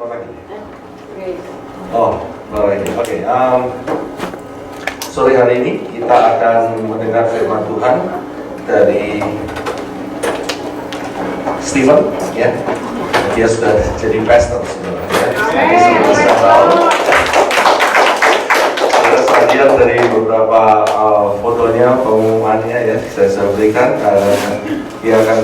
lagi. Oh, lagi. Oke. Sore hari ini kita akan mendengar firman Tuhan dari Stephen, ya. Dia sudah jadi pastor sebenarnya. Jadi sudah tahu. Saya lihat dari beberapa fotonya, pengumumannya ya, saya berikan. Dia akan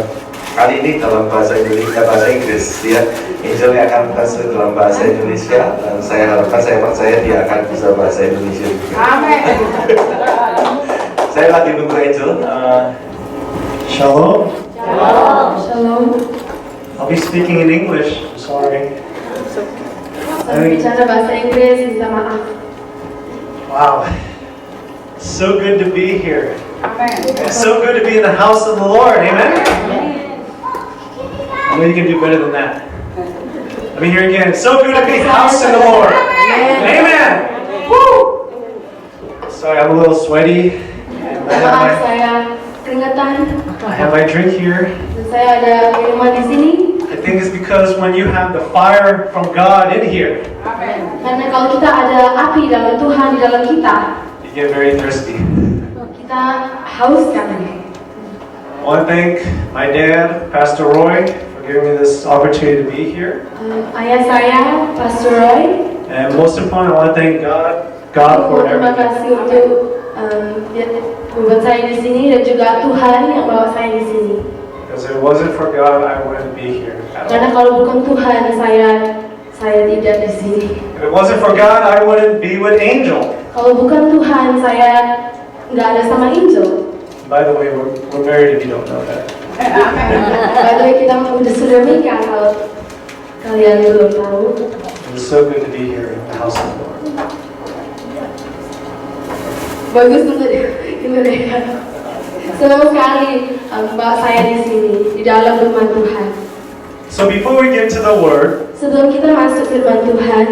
kali ini dalam bahasa Inggris, ya. Angelnya akan kasih dalam bahasa Indonesia, dan saya percaya dia akan bisa bahasa Indonesia juga. Amin. Saya lagi nunggu Angel. Shalom. Shalom. I'll be speaking in English. I'm sorry. Saya bicara bahasa Inggris, minta maaf. Wow. So good to be here. Amen. It's so good to be in the house of the Lord. Amen. I know you can do better than that. Let me hear it again. It's so good to be in the house of the Lord. Amen. Woo. Sorry, I'm a little sweaty. Maaf, saya keringetan. I have my drink here. Dan saya ada minuman di sini. I think it's because when you have the fire from God in here, Karena kalau kita ada api dalam Tuhan di dalam kita, you get very thirsty. kita haus sekali. I want to thank my dad, Pastor Roy, for giving me this opportunity to be here. Ayah saya, Pastor Roy. And most important, I want to thank God for Terima everything. kasih untuk dia membuat saya di sini dan juga Tuhan yang bawa saya di sini. Because if it wasn't for God, I wouldn't be here at Karena all. kalau bukan Tuhan, saya tidak di sini. If it wasn't for God, I wouldn't be with Angel. Kalau bukan Tuhan, saya nggak ada sama Angel. By the way, we're married if you don't know that. By the way, kita sudah menikah kalau kalian belum tahu. It's so good to be here in the house of the Lord. Bagus untuk Indonesia. Senang sekali Mbak saya di sini di dalam rumah Tuhan. So before we get to the Word, Sebelum kita masuk firman Tuhan,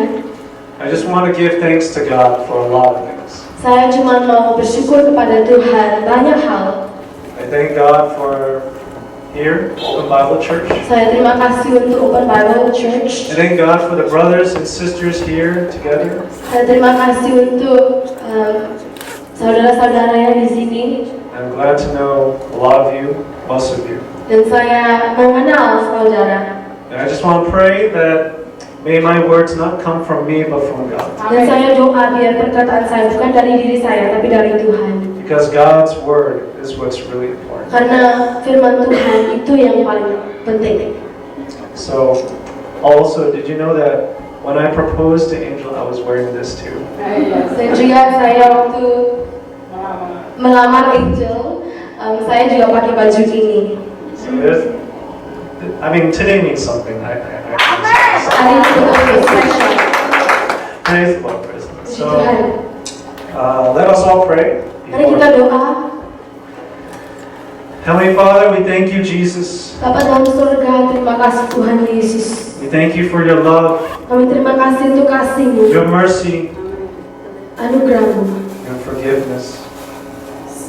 I just want to give thanks to God for a lot of things. saya cuma mau bersyukur kepada Tuhan banyak hal. I thank God for here, Open Bible Church. Saya terima kasih untuk Open Bible Church. I thank God for the brothers and sisters here together. Saya terima kasih untuk saudara-saudara yang di sini. I'm glad to know a lot of you, most of you. Dan saya mengenal saudara. And I just want to pray that may my words not come from me but from God. Dan saya doa biar perkataan saya bukan dari diri saya tapi dari Tuhan. Because God's word is what's really important. Karena firman Tuhan itu yang paling penting. So, also, did you know that when I proposed to Angel, I was wearing this too? Dan juga saya waktu melamar Angel, saya juga pakai baju ini. So today means something. Hari itu betul-betul spesial. Today's about Christmas. Puji So, Tuhan. let us all pray. Mari kita doa. Heavenly Father, we thank you, Jesus. Bapa dalam surga, terima kasih Tuhan Yesus. We thank you for your love, Kami terima kasih untuk kasih-Mu, your mercy, anugerah-Mu, and forgiveness.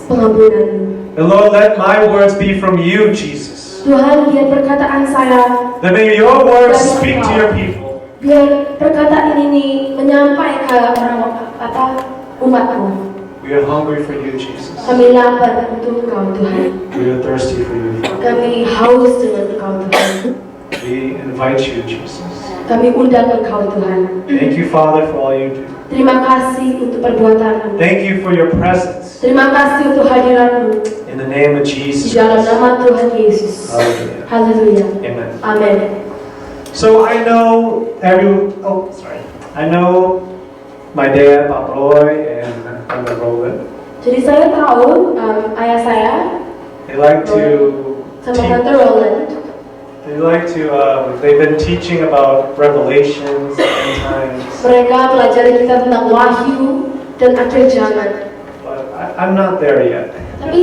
pengampunan-Mu. And Lord, let my words be from you, Jesus. Tuhan, biar perkataan saya, That may your words speak to your people. biar perkataan ini menyampai ke umat-Mu. We are hungry for you, Jesus. Kami lapar untuk Engkau Tuhan. We are thirsty for you. Kami haus dengan Engkau Tuhan. We invite you, Jesus. Kami undang Engkau Tuhan. Thank you, Father, for all you do. Terima kasih untuk perbuatan-Mu. Thank you for your presence. Terima kasih untuk hadirat-Mu. In the name of Di Jesus. dalam nama Tuhan Yesus. Hallelujah. Haleluya. Amen. Amin. So I know I know my dad, Papa Roy, and Brother Roland. Jadi saya tahu ayah saya They like to sama Tante Roland. they've been teaching about Revelations, end times. Mereka pelajari kita tentang wahyu dan akhir zaman. But I'm not there yet. Tapi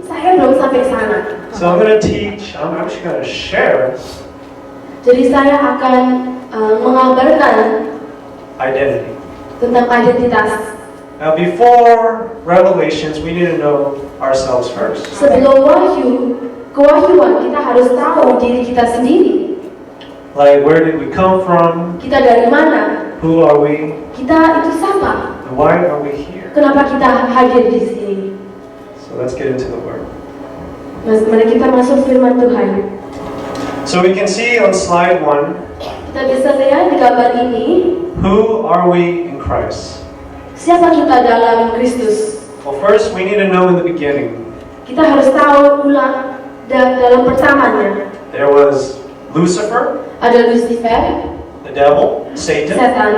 saya belum sampai sana. So I'm going to teach. I'm actually going to share Jadi saya akan mengabarkan identity. tentang identitas. Now, before Revelations, we need to know ourselves first. Sebelum kewahyuan kita harus tahu diri kita sendiri. Like, where did we come from? Kita dari mana? Who are we? Kita itu siapa? And why are we here? Kenapa kita hadir di sini? So let's get into the Word. Mari kita masuk firman Tuhan. So we can see on slide 1, Kita bisa lihat di gambar ini, who are we in Christ? siapa kita dalam Kristus. Well, first we need to know in the beginning, Kita harus tahu ulang dalam pertamanya. there was Lucifer, Ada Lucifer, the devil, Satan, setan,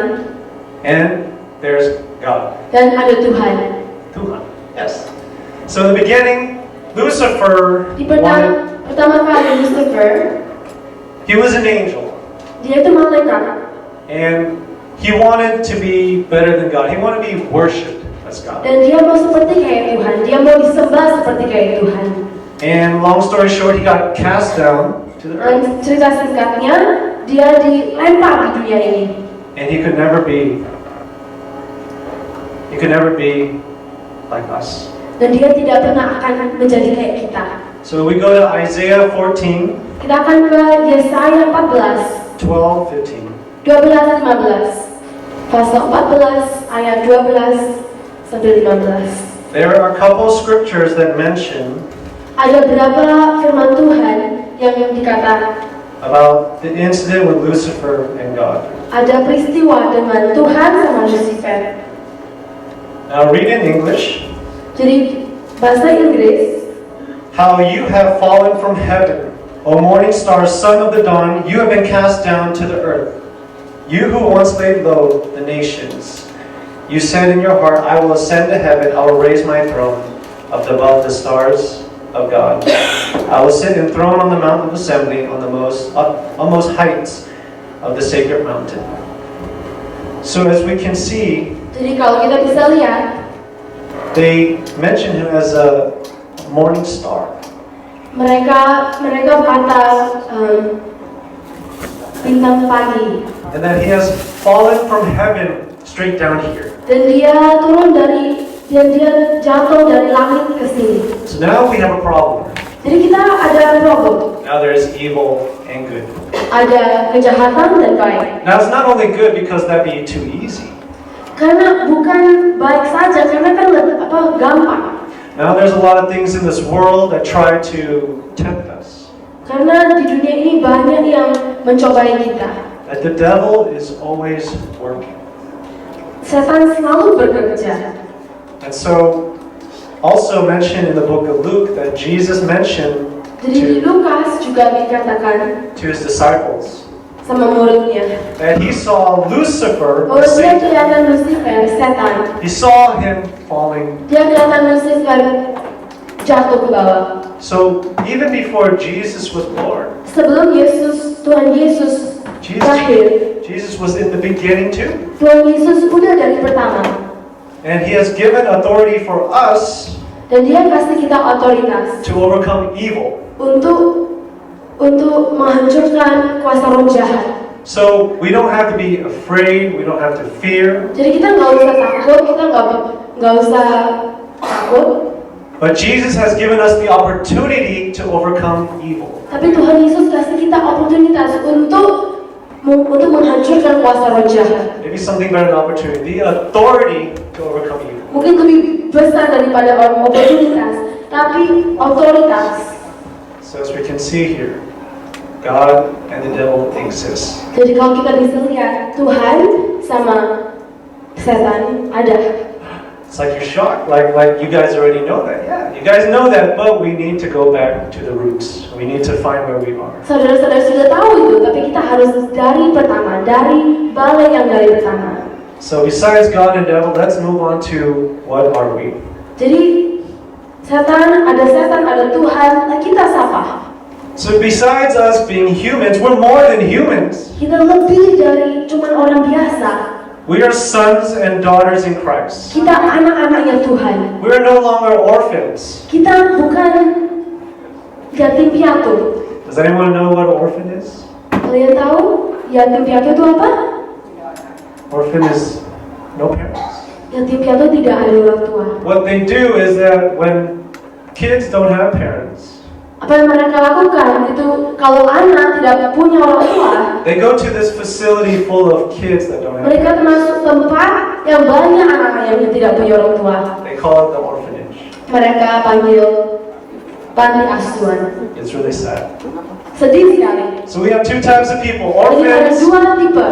and there's God. dan ada Tuhan. Tuhan. Yes. So in the beginning, Lucifer Di wanted, pertama kali Lucifer, he was an angel, dia itu malaikat. and he wanted to be better than God. He wanted to be worshipped as God. Dan dia mau seperti kayak Tuhan. Dia mau disembah seperti kayak Tuhan. And long story short, he got cast down to the earth, Dan cerita singkatnya, dia dilempar di dunia ini. and he could never be like us. Dan dia tidak pernah akan menjadi kayak kita. So we go to Isaiah 14, Kita akan ke Yesaya 14, 12, 15. 12, 15. Pasal 14 ayat 12 sampai 15. There are a couple scriptures that mention Ada beberapa firman Tuhan yang dikatakan about the incident with Lucifer and God. ada peristiwa dengan Tuhan sama Lucifer. Now read in English. Jadi bahasa Inggris, How you have fallen from heaven, O morning star, son of the dawn, you have been cast down to the earth. You who once laid low the nations. You said in your heart, I will ascend to heaven, I will raise my throne above the stars of God. I will sit enthroned on the mountain of assembly on the most heights of the sacred mountain. So as we can see, jadi kalau kita bisa lihat, they mention him as a morning star. mereka kata bintang pagi. And that he has fallen from heaven straight down here. Dan dia jatuh dari langit ke sini. So now we have a problem. Jadi kita ada problem. Now there's evil and good. Ada kejahatan dan baik. Now it's not only good because that'd be too easy. Karena bukan baik saja, karena kan gampang. Now there's a lot of things in this world that try to tempt us. Karena di dunia ini banyak yang mencobai kita. That the devil is always working. Setan selalu bekerja. And so, also mentioned in the book of Luke that Jesus mentioned Jadi di to Lukas juga dikatakan his disciples sama muridnya, that he saw Lucifer, or bahwa dia Satan, kelihatan Lucifer, setan. he saw him falling. Dia kelihatan Lucifer jatuh ke bawah. So even before Jesus was born, Sebelum Tuhan Yesus lahir, Jesus was in the beginning too. Tuhan Yesus udah dari pertama. And he has given authority for us Dan dia kasih kita otoritas to overcome evil. untuk menghancurkan kuasa roh jahat. So we don't have to be afraid, we don't have to fear. Jadi kita nggak usah takut, kita nggak usah takut. But Jesus has given us the opportunity to overcome evil. Tapi Tuhan Yesus kasih kita oportunitas untuk menghancurkan kuasa roh jahat. Maybe something better than opportunity, the authority to overcome evil. Mungkin lebih besar daripada oportunitas, tapi otoritas. So as we can see here, God and the devil exist. Jadi kalau kita bisa lihat, Tuhan sama setan ada. It's like you're shocked, like you guys already know that. Yeah, you guys know that, but we need to go back to the roots. We need to find where we are. Saudara-saudara sudah tahu itu, tapi kita harus dari pertama, dari balai yang dari pertama. So besides God and devil, let's move on to what are we? Jadi setan, ada Tuhan, nah kita siapa? So besides us being humans, we're more than humans. Kita lebih dari cuman orang biasa. We are sons and daughters in Christ. Kita anak-anaknya Tuhan. We are no longer orphans. Kita bukan yatim piatu. Does anyone know what an orphan is? Kalian tahu yatim piatu itu apa? Orphan is no parents. Yatim piatu tidak ada orang tua. What they do is that when kids don't have parents, Apa yang mereka lakukan itu kalau anak tidak punya orang tua, they go to this facility full of kids that don't have mereka parents. termasuk tempat yang banyak anak yang tidak punya orang tua. They call it the orphanage. Mereka panggil panti asuhan. It's really sad. Sedih sekali. So we have two types of people, Jadi ada dua tipe,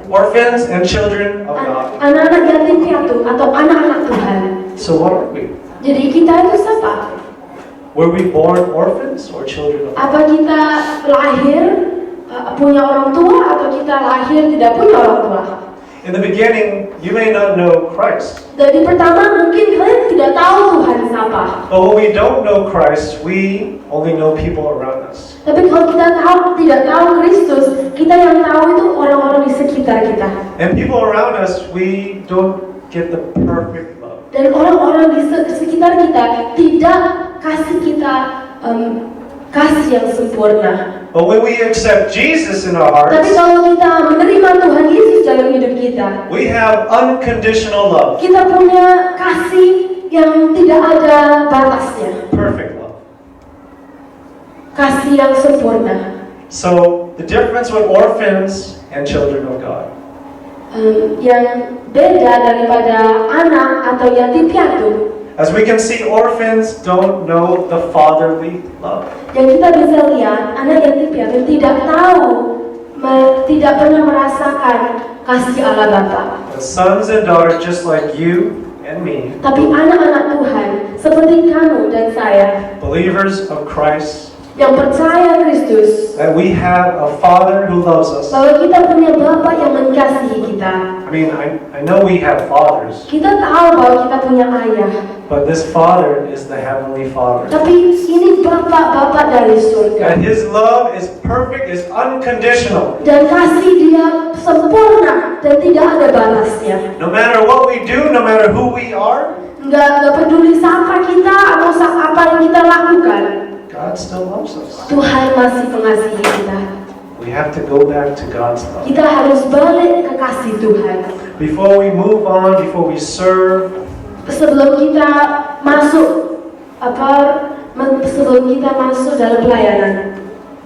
orphans and children of God. anak-anak yatim piatu atau anak-anak Tuhan. So what are we? Jadi kita itu siapa? Were we born orphans or children of God? Apa kita lahir punya orang tua atau kita lahir tidak punya orang tua? In the beginning, you may not know Christ. Dari pertama mungkin kalian tidak tahu Tuhan siapa. But when we don't know Christ, we only know people around us. Tapi kalau kita tidak tahu Kristus, kita yang tahu itu orang-orang di sekitar kita. And people around us, we don't get the perfect love. Dan orang-orang di sekitar kita tidak kasih kita kasih yang sempurna. But when we accept Jesus in our Tapi hearts, kalau kita menerima Tuhan Yesus dalam hidup kita, we have unconditional love, kita punya kasih yang tidak ada batasnya. perfect love. Kasih yang sempurna. So the difference with orphans and children of God. Yang beda daripada anak atau yatim piatu, As we can see, orphans don't know the fatherly love. yang kita bisa lihat anak yatim piatu tidak tahu, tidak pernah merasakan kasih Allah Bapa. But sons and daughters, just like you and me, Tapi anak-anak Tuhan seperti kamu dan saya believers of Christ, yang percaya Kristus, that we have a Father who loves us. bahwa kita punya Bapa yang mengasihi kita. I mean, I know we have fathers, Kita tahu bahwa kita punya ayah, but this Father is the Heavenly Father. tapi ini Bapa dari surga. And His love is perfect, is unconditional. Dan kasih dia sempurna dan tidak ada batasnya. No matter what we do, no matter who we are, Nggak peduli siapa kita atau apa yang kita lakukan, God still loves us. Tuhan masih mengasihi kita. We have to go back to God's love. Kita harus balik ke kasih Tuhan. Before we move on, before we serve, Sebelum kita masuk sebelum kita masuk dalam pelayanan,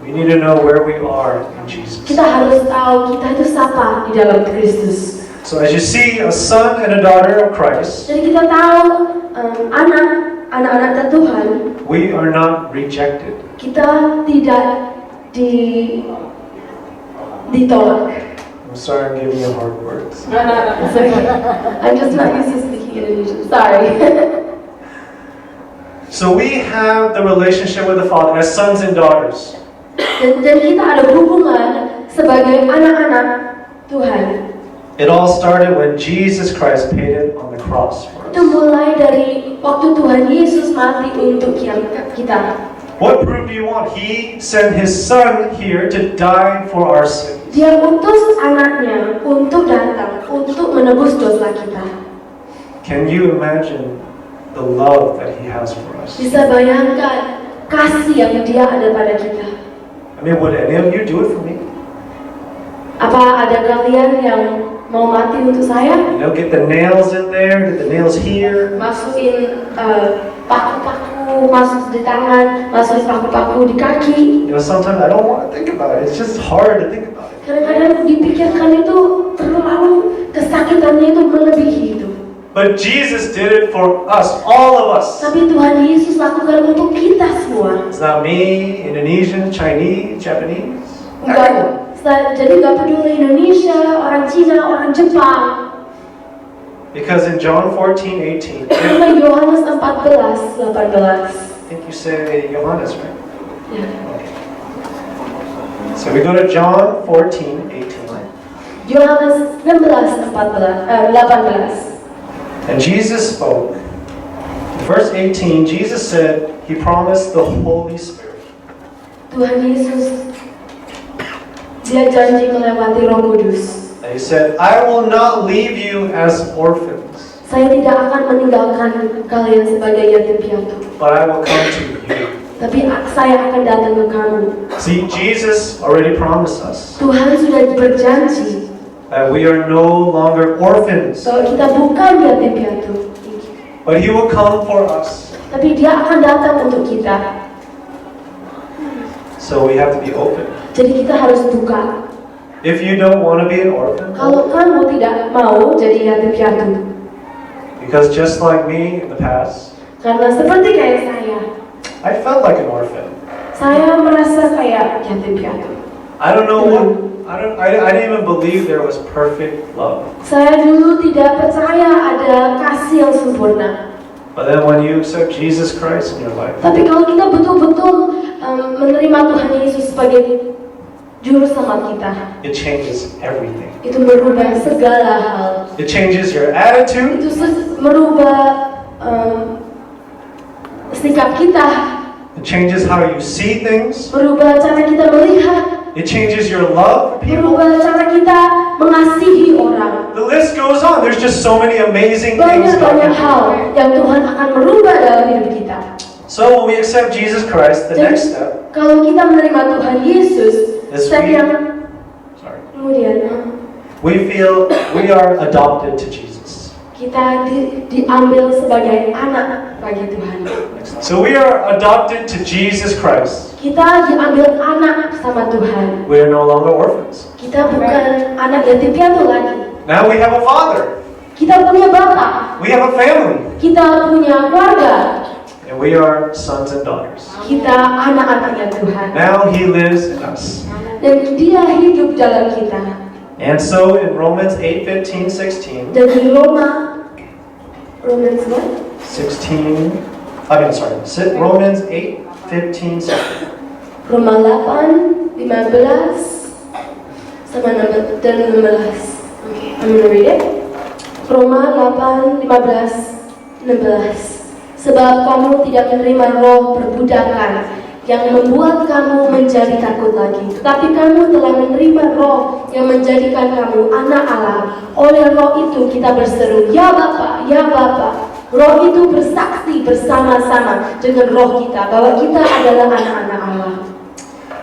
we need to know where we are in Jesus. kita harus tahu kita itu siapa di dalam Kristus. So as you see a son and a daughter of Christ, Jadi kita tahu anak-anak Tuhan, we are not rejected. kita tidak ditolak. I'm sorry I'm giving you hard words. It's okay. I'm just not used to speaking Indonesian. Sorry. So we have the relationship with the Father as sons and daughters. Dan kita ada hubungan sebagai anak-anak Tuhan. It all started when Jesus Christ paid it on the cross for Itu us. mulai dari waktu Tuhan Yesus mati untuk kita. What proof do you want? He sent His Son here to die for our sins. Dia utus anaknya untuk datang, untuk menebus dosa kita. Can you imagine the love that He has for us? Bisa bayangkan kasih yang dia ada pada kita. I mean, would any of you do it for me? Apa ada kalian yang mau mati untuk saya? You know, get the nails in there, get the nails here. Masukin paku-paku, masuk di tangan, masukin paku-paku di kaki. You know, sometimes I don't want to think about it. It's just hard to think about it. Kadang-kadang dipikirkan itu terlalu kesakitannya itu melebihi itu. But Jesus did it for us, all of us. Tapi Tuhan Yesus lakukan untuk kita semua. It's not me, Indonesian, Chinese, Japanese. Enggak, jadi nggak peduli Indonesia, orang Cina, orang Jepang. Because in John 14:18, Karena Yohanes 14:18. I think you say Johannes, right? Ya. Okay. So we go to John 14:18. Yohanes 18. And Jesus spoke. Verse 18, Jesus said He promised the Holy Spirit. Tuhan Yesus dia janji melewati Roh Kudus. And He said, I will not leave you as orphans, Saya tidak akan meninggalkan kalian sebagai yatim piatu, but I will come to you. tapi saya akan datang ke kamu. See, Jesus already promised us Tuhan sudah berjanji that we are no longer orphans, bahwa kita bukan yatim piatu, but He will come for us. tapi Dia akan datang untuk kita. So we have to be open. Jadi kita harus buka. If you don't want to be an orphan, Kalau kamu tidak mau jadi yatim piatu, because just like me in the past, karena seperti kayak I felt like an orphan. saya merasa kayak yatim piatu. I don't know what, I didn't even believe there was perfect love. Saya dulu tidak percaya ada kasih yang sempurna. But then when you accept Jesus Christ in your life, Tapi kalau kita betul-betul menerima Tuhan Yesus sebagai juru selamat kita, it changes everything. itu merubah segala hal. It changes your attitude. Itu merubah sikap kita, It changes how you see things. merubah cara kita melihat, It changes your love for people. merubah cara kita mengasihi orang. The list goes on. There's just so many amazing things God Banyak-banyak can hal do. yang Tuhan akan merubah dalam hidup kita. So when we accept Jesus Christ, the next step, Kalau kita menerima Tuhan Yesus, Yes, step we- yang sorry, kemudian we feel we are adopted to Jesus. kita diambil sebagai anak bagi Tuhan. So we are adopted to Jesus Christ. Kita diambil anak sama Tuhan. We are no longer orphans. Kita bukan anak yatim piatu lagi. Now we have a father. Kita punya bapak. We have a family. Kita punya keluarga. And we are sons and daughters. Kita anak-anaknya Tuhan. Now he lives in us. Dan Dia hidup dalam kita. And so in Romans 8:15, 16, Dan di Romans what? 16, Romans 8:15, 16. Roma 8, 15 sama 16 dan 16. Okay, I'm gonna read it. Roma 8, 15, 16. Sebab kamu tidak menerima roh perbudakan yang membuat kamu menjadi takut lagi, tetapi kamu telah menerima roh yang menjadikan kamu anak Allah. Oleh roh itu kita berseru, Ya Bapa, Ya Bapa. Roh itu bersaksi bersama-sama dengan roh kita bahwa kita adalah anak-anak Allah.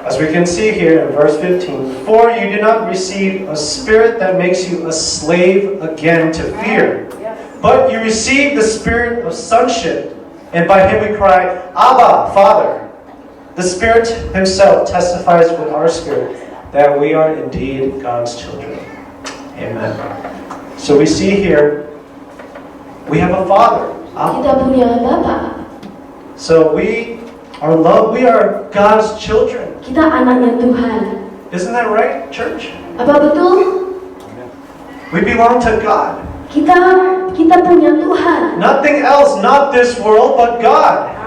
As we can see here in verse 15, for you did not receive a spirit that makes you a slave again to fear, but you received the spirit of sonship, and by him we cry, Abba, Father. The Spirit himself testifies with our spirit that we are indeed God's children. Amen. So we see here, we have a Father. Kita punya Bapa. So we are God's children. Kita anaknya Tuhan. Isn't that right, church? Apa betul? We belong to God. Kita punya Tuhan. Nothing else, not this world, but God.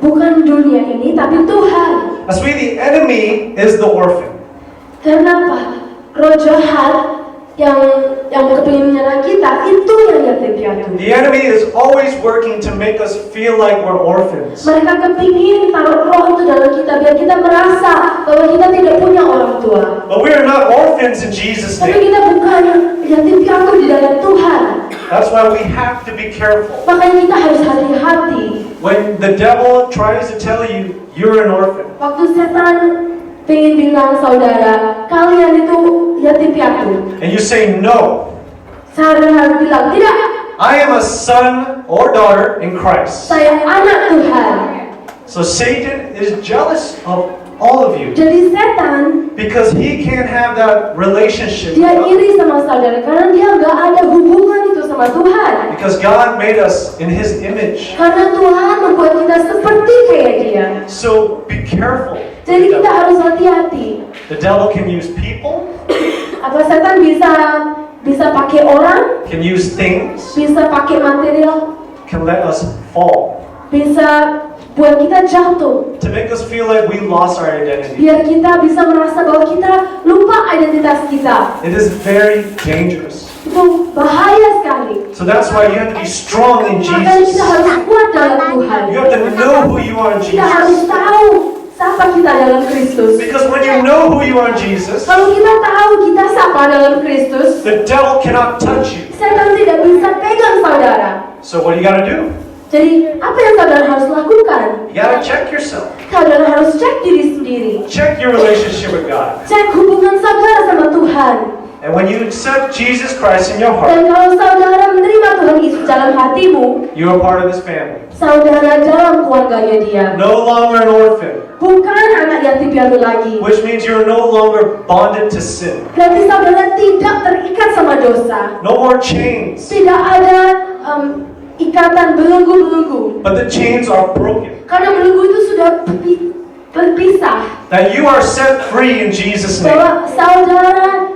Bukan dunia ini, tapi Tuhan. As the enemy is the orphan. Kenapa? Roh jahat yang kepingin menyerang kita itu yang yatim piatu. The enemy is always working to make us feel like we're orphans. Mereka kepingin taruh roh itu dalam kita biar kita merasa bahwa kita tidak punya orang tua. But we are not orphans in Jesus' Tapi name. kita bukan yatim piatu di dalam Tuhan. That's why we have to be careful. Makanya kita harus hati-hati. When the devil tries to tell you you're an orphan, Waktu setan pengen bilang saudara, kalian itu yatim piatu. and you say no, Saudara harus bilang, tidak, I am a son or daughter in Christ. saya anak Tuhan. So Satan is jealous of all of you Jadi setan, because he can't have that relationship with dia God. iri sama saudara karena dia nggak ada hubungan itu sama Tuhan. Because God made us in his image. Karena Tuhan membuat kita seperti kayak dia. So be careful. Jadi kita harus hati-hati. The devil can use people, Apa setan bisa pakai orang, can use things, bisa pakai material, can let us fall, bisa buat kita jatuh. to make us feel like we lost our identity. Biar kita bisa merasa bahwa kita lupa identitas kita. It is very dangerous. Itu bahaya sekali. So that's why you have to be strong in Makanya kita Jesus. harus kuat dalam Tuhan. You have to know who you are in Kita harus Jesus. tahu siapa kita dalam Kristus. Because when you know who you are in Jesus, Kalau kita tahu kita siapa dalam Kristus, the devil cannot touch you. setan tidak bisa pegang saudara. So what do you gotta do? Jadi apa yang saudara harus lakukan? You gotta check yourself. Saudara harus cek diri sendiri. Check your relationship with God. Cek hubungan saudara sama Tuhan. And when you accept Jesus Christ in your heart, Dan kalau saudara menerima Tuhan Yesus dalam hatimu, you are part of His family. saudara dalam keluarganya Dia. No longer an orphan, Bukan anak yatim piatu lagi. which means you're no longer bonded to sin. Berarti saudara tidak terikat sama dosa. No more chains, Tidak ada ikatan belenggu-belenggu. but the chains are broken. Karena belenggu itu sudah berpisah. That you are set free in Jesus' name. Bahwa saudara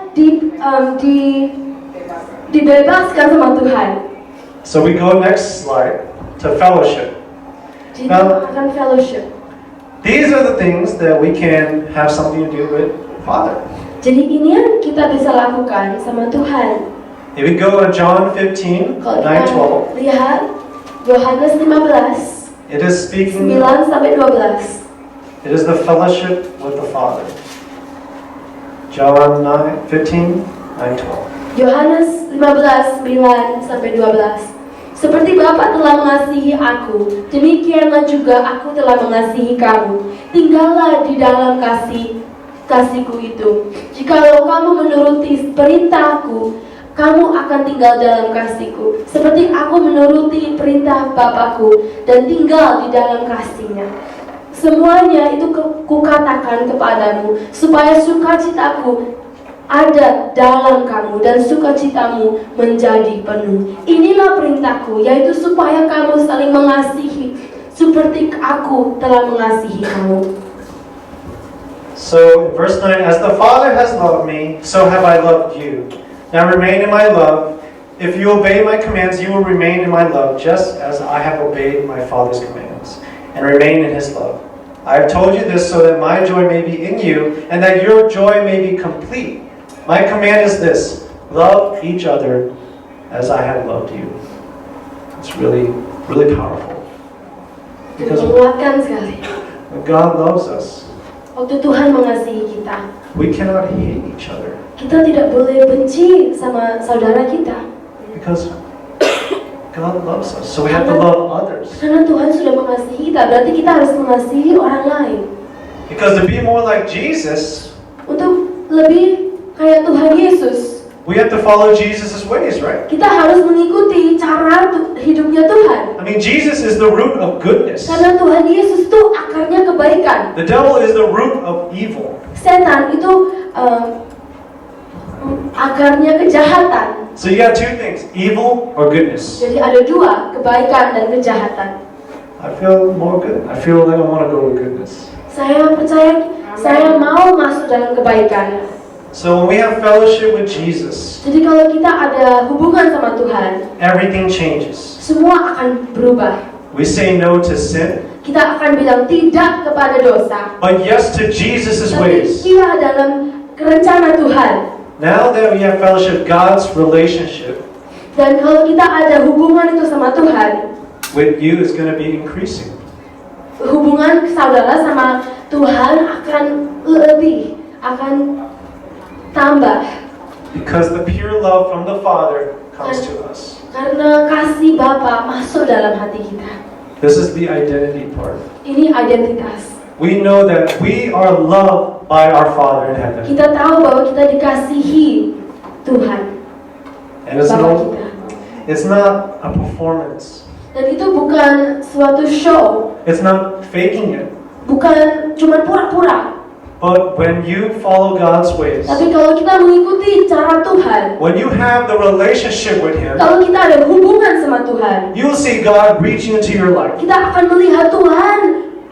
dibebaskan sama Tuhan. So we go next slide to fellowship. Jadi Now- akan fellowship. These are the things that we can have something to do with Father. Jadi ini yang kita bisa lakukan sama Tuhan. If we go to John 15, Kalau 9, kita 12, lihat Yohanes 15, it is speaking, 9 sampai 12. it is the fellowship with the Father. John 15, 9, 12. Yohanes 15, 9 sampai 12. Seperti Bapa telah mengasihi aku, demikianlah juga aku telah mengasihi kamu. Tinggallah di dalam kasihku itu. Jikalau kamu menuruti perintahku, kamu akan tinggal dalam kasihku. Seperti aku menuruti perintah Bapakku dan tinggal di dalam kasihnya. Semuanya itu kukatakan kepadamu, supaya sukacitaku ada dalam kamu dan sukacitamu menjadi penuh. Inilah perintahku, yaitu supaya kamu saling mengasihi seperti aku telah mengasihi kamu. So, verse 9, as the Father has loved me, so have I loved you. Now remain in my love. If you obey my commands, you will remain in my love, just as I have obeyed my Father's commands, and remain in His love. I have told you this so that my joy may be in you, and that your joy may be complete. My command is this: love each other as I have loved you. It's really, really powerful. Because Menguatkan sekali. when God loves us, Waktu Tuhan mengasihi kita, we cannot hate each other. kita tidak boleh benci sama saudara kita. Because God loves us, so we have to love others. Karena Tuhan sudah mengasihi kita, berarti kita harus mengasihi orang lain. Because to be more like Jesus, Untuk lebih kayak Tuhan Yesus, we have to follow Jesus' ways, right? kita harus mengikuti cara hidupnya Tuhan. I mean, Jesus is the root of goodness. Karena Tuhan Yesus itu akarnya kebaikan. The devil is the root of evil. Setan itu akarnya kejahatan. So you got two things, evil or goodness. Jadi ada dua, kebaikan dan kejahatan. I feel more good. I feel like I want to go with goodness. Saya percaya saya mau masuk dalam kebaikan. So when we have fellowship with Jesus, Jadi kalau kita ada hubungan sama Tuhan, everything changes. semua akan berubah. We say no to sin, Kita akan bilang tidak kepada dosa, but yes to Jesus' tapi ways. iya dalam rencana Tuhan. Now that we have fellowship, God's relationship Dan kalau kita ada hubungan itu sama Tuhan, with you is going to be increasing. hubungan saudara sama Tuhan akan lebih, akan tambah. Because the pure love from the Father comes to us. Karena kasih Bapa masuk dalam hati kita. This is the identity part. Ini identitas. We know that we are loved by our Father in heaven. Kita tahu bahwa kita dikasihi Tuhan, And it's Bapa not, kita. it's not a performance. Dan itu bukan suatu show, It's not faking it. bukan cuma pura-pura. But when you follow God's ways, Tapi kalau kita mengikuti cara Tuhan, when you have the relationship with Him, kalau kita ada hubungan sama Tuhan, you will see God reaching into your life. kita akan melihat Tuhan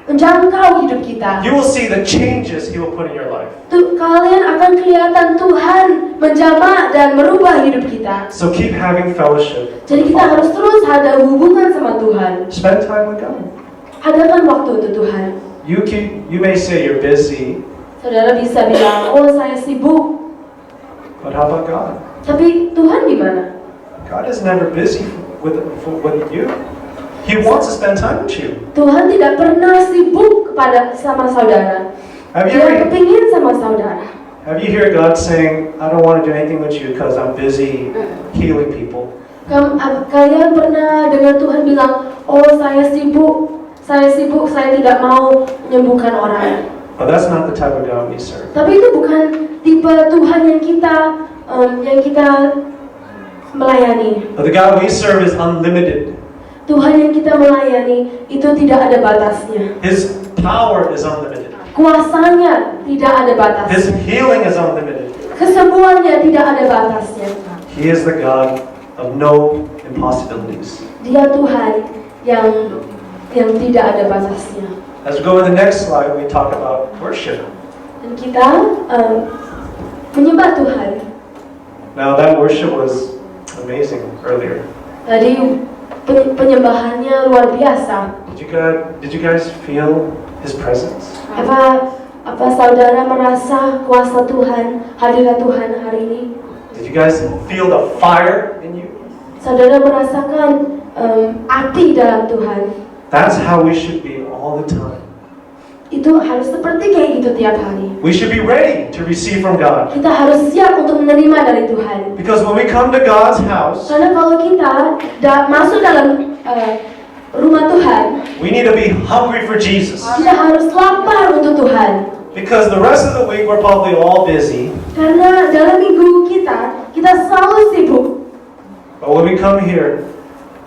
menjangkau hidup kita. You will see the changes He will put in your life. Kalian akan kelihatan Tuhan menjamah dan merubah hidup kita. So keep having fellowship. Jadi kita harus terus ada hubungan sama Tuhan. Spend time with God. Adakan waktu untuk Tuhan. You may say you're busy, Saudara bisa bilang, oh saya sibuk. but how about God? Tapi Tuhan di mana? God is never busy with you. He wants to spend time with you. Tuhan tidak pernah sibuk sama saudara. Have you Dia ever kepingin sama saudara. have you heard God saying, "I don't want to do anything with you because I'm busy healing people"? Kalian pernah dengar Tuhan bilang, oh saya sibuk, saya tidak mau menyembuhkan orang. But that's not the type of God we serve. Tapi itu bukan tipe Tuhan yang kita yang kita melayani. But the God we serve is unlimited. Tuhan yang kita melayani itu tidak ada batasnya. His power is unlimited. Kuasanya tidak ada batasnya. His healing is unlimited. Kesembuhannya tidak ada batasnya. He is the God of no impossibilities. Dia Tuhan yang tidak ada batasnya. As we go to the next slide, we talk about worship. Dan kita menyembah Tuhan. Now that worship was amazing earlier. Tadi penyembahannya luar biasa. Did you guys feel His presence? Apa saudara merasa kuasa Tuhan, hadirat Tuhan hari ini? Did you guys feel the fire in you? Saudara merasakan api dalam Tuhan. That's how we should be all the time. Itu harus seperti kayak gitu tiap hari. We should be ready to receive from God. Kita harus siap untuk menerima dari Tuhan. Because when we come to God's house, Karena kalau kita masuk dalam rumah Tuhan, we need to be hungry for Jesus. kita harus lapar untuk Tuhan. Because the rest of the week we're probably all busy. Karena dalam minggu kita selalu sibuk. But when we come here,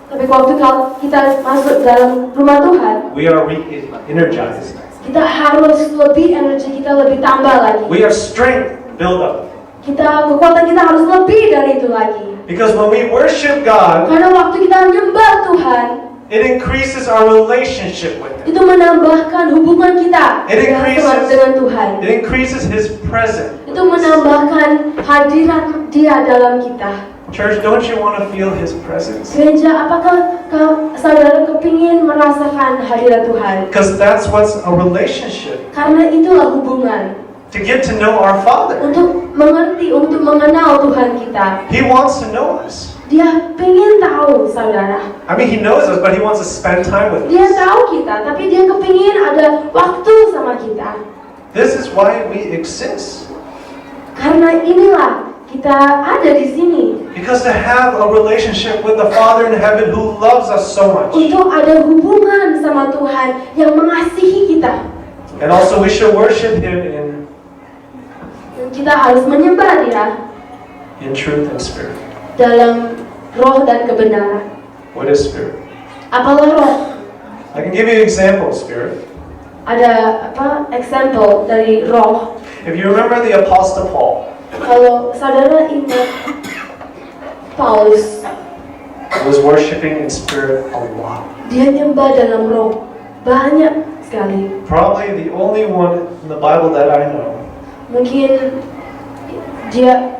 Tapi waktu kita masuk dalam rumah Tuhan, we are re-energized. kita harus lebih energi kita lebih tambah lagi. We have strength build up. Kekuatan kita harus lebih dari itu lagi. Because when we worship God, Karena waktu kita menyembah Tuhan, it increases our relationship with Him. itu menambahkan hubungan kita It increases- dengan Tuhan. It increases His presence. Itu menambahkan hadirat Dia dalam kita. Church, don't you want to feel His presence? Gereja, apakah saudara kepingin merasakan hadirat Tuhan? Because that's what's a relationship. Karena itulah hubungan. To get to know our Father. Untuk mengerti, untuk mengenal Tuhan kita. He wants to know us. Dia pengen tahu saudara. I mean, He knows us, but He wants to spend time with Dia us. tahu kita, tapi dia kepingin ada waktu sama kita. This is why we exist. Karena inilah kita ada di sini. Because to have a relationship with the Father in heaven who loves us so much. Untuk ada hubungan sama Tuhan yang mengasihi kita. And also we should worship Him Dan kita harus menyembah Dia in truth and spirit. dalam roh dan kebenaran. What is spirit? Apalah roh? I can give you an example of spirit. Ada example dari roh. If you remember the Apostle Paul, Kalau saudara ingat Paulus, was worshiping in spirit a lot. dia nyembah dalam roh banyak sekali. Probably the only one in the Bible that I know Mungkin dia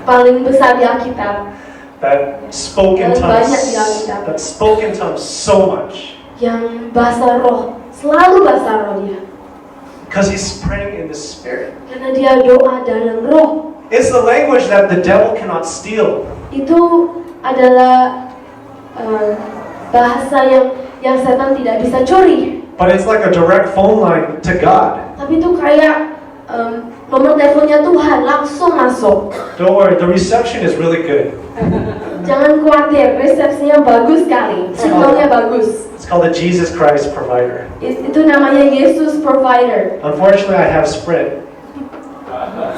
paling besar di Alkitab that spoke in Paling tongues, banyak di Alkitab. that spoke in tongues so much. yang bahasa roh, selalu bahasa roh dia. Because he's praying in the spirit. Karena dia doa dalam roh. It's the language that the devil cannot steal. Itu adalah bahasa yang setan tidak bisa curi. But it's like a direct phone line to God. Tapi itu kayak nomor teleponnya Tuhan langsung masuk. Don't worry, the reception is really good. Jangan khawatir, resepsinya bagus sekali, signalnya bagus. It's called the Jesus Christ Provider. Itu namanya Yesus Provider. Unfortunately, I have Sprint.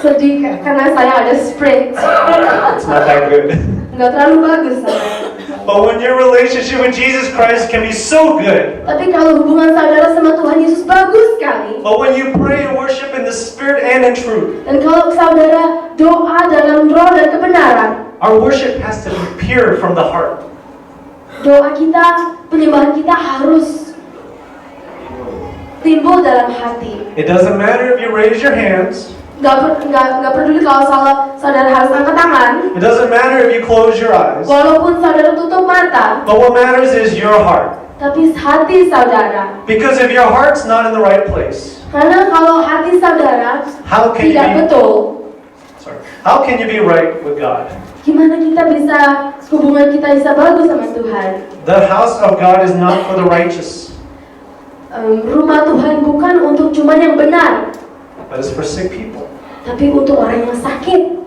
Sedih karena saya ada Sprint. It's not that good. Nggak terlalu bagus saya. But when your relationship with Jesus Christ can be so good, Tapi kalau hubungan saudara sama Tuhan Yesus bagus sekali. but when you pray and worship in the Spirit and in truth, Dan kalau saudara doa dalam roh dan kebenaran, our worship has to be pure from the heart. doa kita, penyembahan kita harus timbul dalam hati. It doesn't matter if you raise your hands. Nggak peduli kalau saudara harus angkat tangan. It doesn't matter if you close your eyes. Walaupun saudara tutup mata. But what matters is your heart. Tapi hati saudara. Because if your heart's not in the right place, Karena kalau hati saudara how can you tidak be, betul, how can you be right with God? gimana kita bisa, hubungan kita bisa bagus sama Tuhan? The house of God is not for the righteous, Rumah Tuhan bukan untuk cuman yang benar, but it's for sick people. tapi untuk orang yang sakit.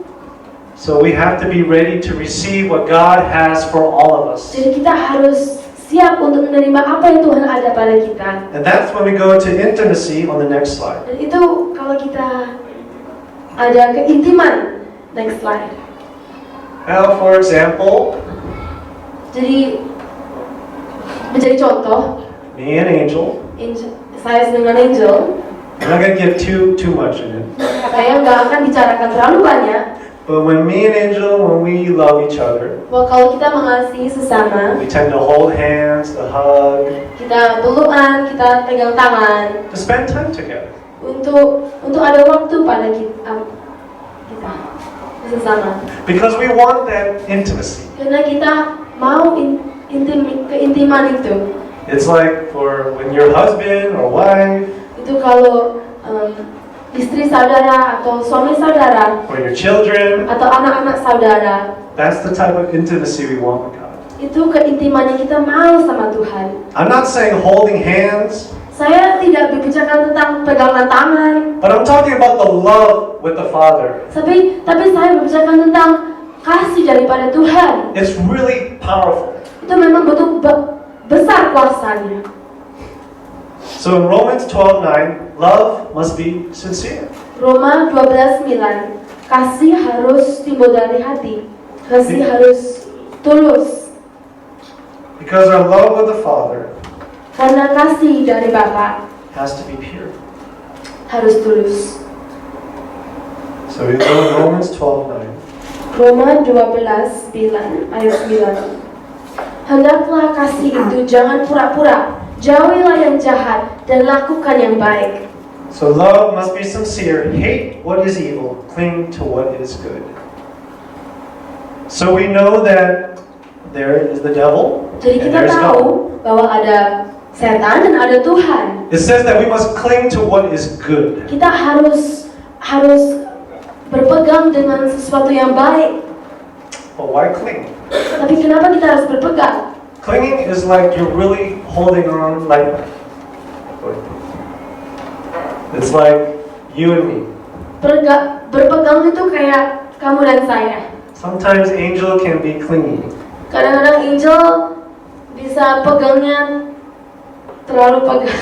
So we have to be ready to receive what God has for all of us. Jadi kita harus siap untuk menerima apa yang Tuhan ada pada kita. And that's when we go to intimacy on the next slide. Dan itu kalau kita ada keintiman Next slide. Now, for example, Jadi menjadi contoh, me and Angel, saya dengan Angel, I'm not going to get too much in it. saya nggak akan bicarakan terlalu banyak. But when me and Angel, when we love each other, Bahwa kalau kita mengasihi sesama, we tend to hold hands, to hug, kita pelukan, kita pegang tangan, to spend time together. untuk ada waktu pada kita sesama. Because we want that intimacy. Karena kita mau keintiman itu. It's like for when your husband or wife Itu kalau istri saudara atau suami saudara or your children, atau anak-anak saudara, that's the type of intimacy we want with God. itu keintiman yang kita mau sama Tuhan. I'm not saying holding hands, Saya tidak berbicara tentang pegangan tangan, but I'm talking about the love with the Father. tapi saya berbicara tentang kasih daripada Tuhan. It's really powerful. Itu memang betul besar kuasanya. So in Romans 12:9, love must be sincere. Roma 12:9, kasih harus timbul dari hati, kasih harus tulus. Because our love with the Father Karena kasih dari Bapa has to be pure. harus tulus. So we go in Romans 12:9. Roma 12:9 ayat 9. Hendaklah kasih itu jangan pura-pura, jauhilah yang jahat dan lakukan yang baik. So love must be sincere. Hate what is evil. Cling to what is good. So we know that there is the devil Jadi and kita there's God. tahu bahwa ada setan dan ada Tuhan. It says that we must cling to what is good. Kita harus berpegang dengan sesuatu yang baik. But why cling? Tapi kenapa kita harus berpegang? Clinging is like you're really holding on like it's like you and me. Berpegang itu kayak kamu dan saya. Sometimes Angel can be clingy. Kadang-kadang Angel bisa pegangnya terlalu pegang.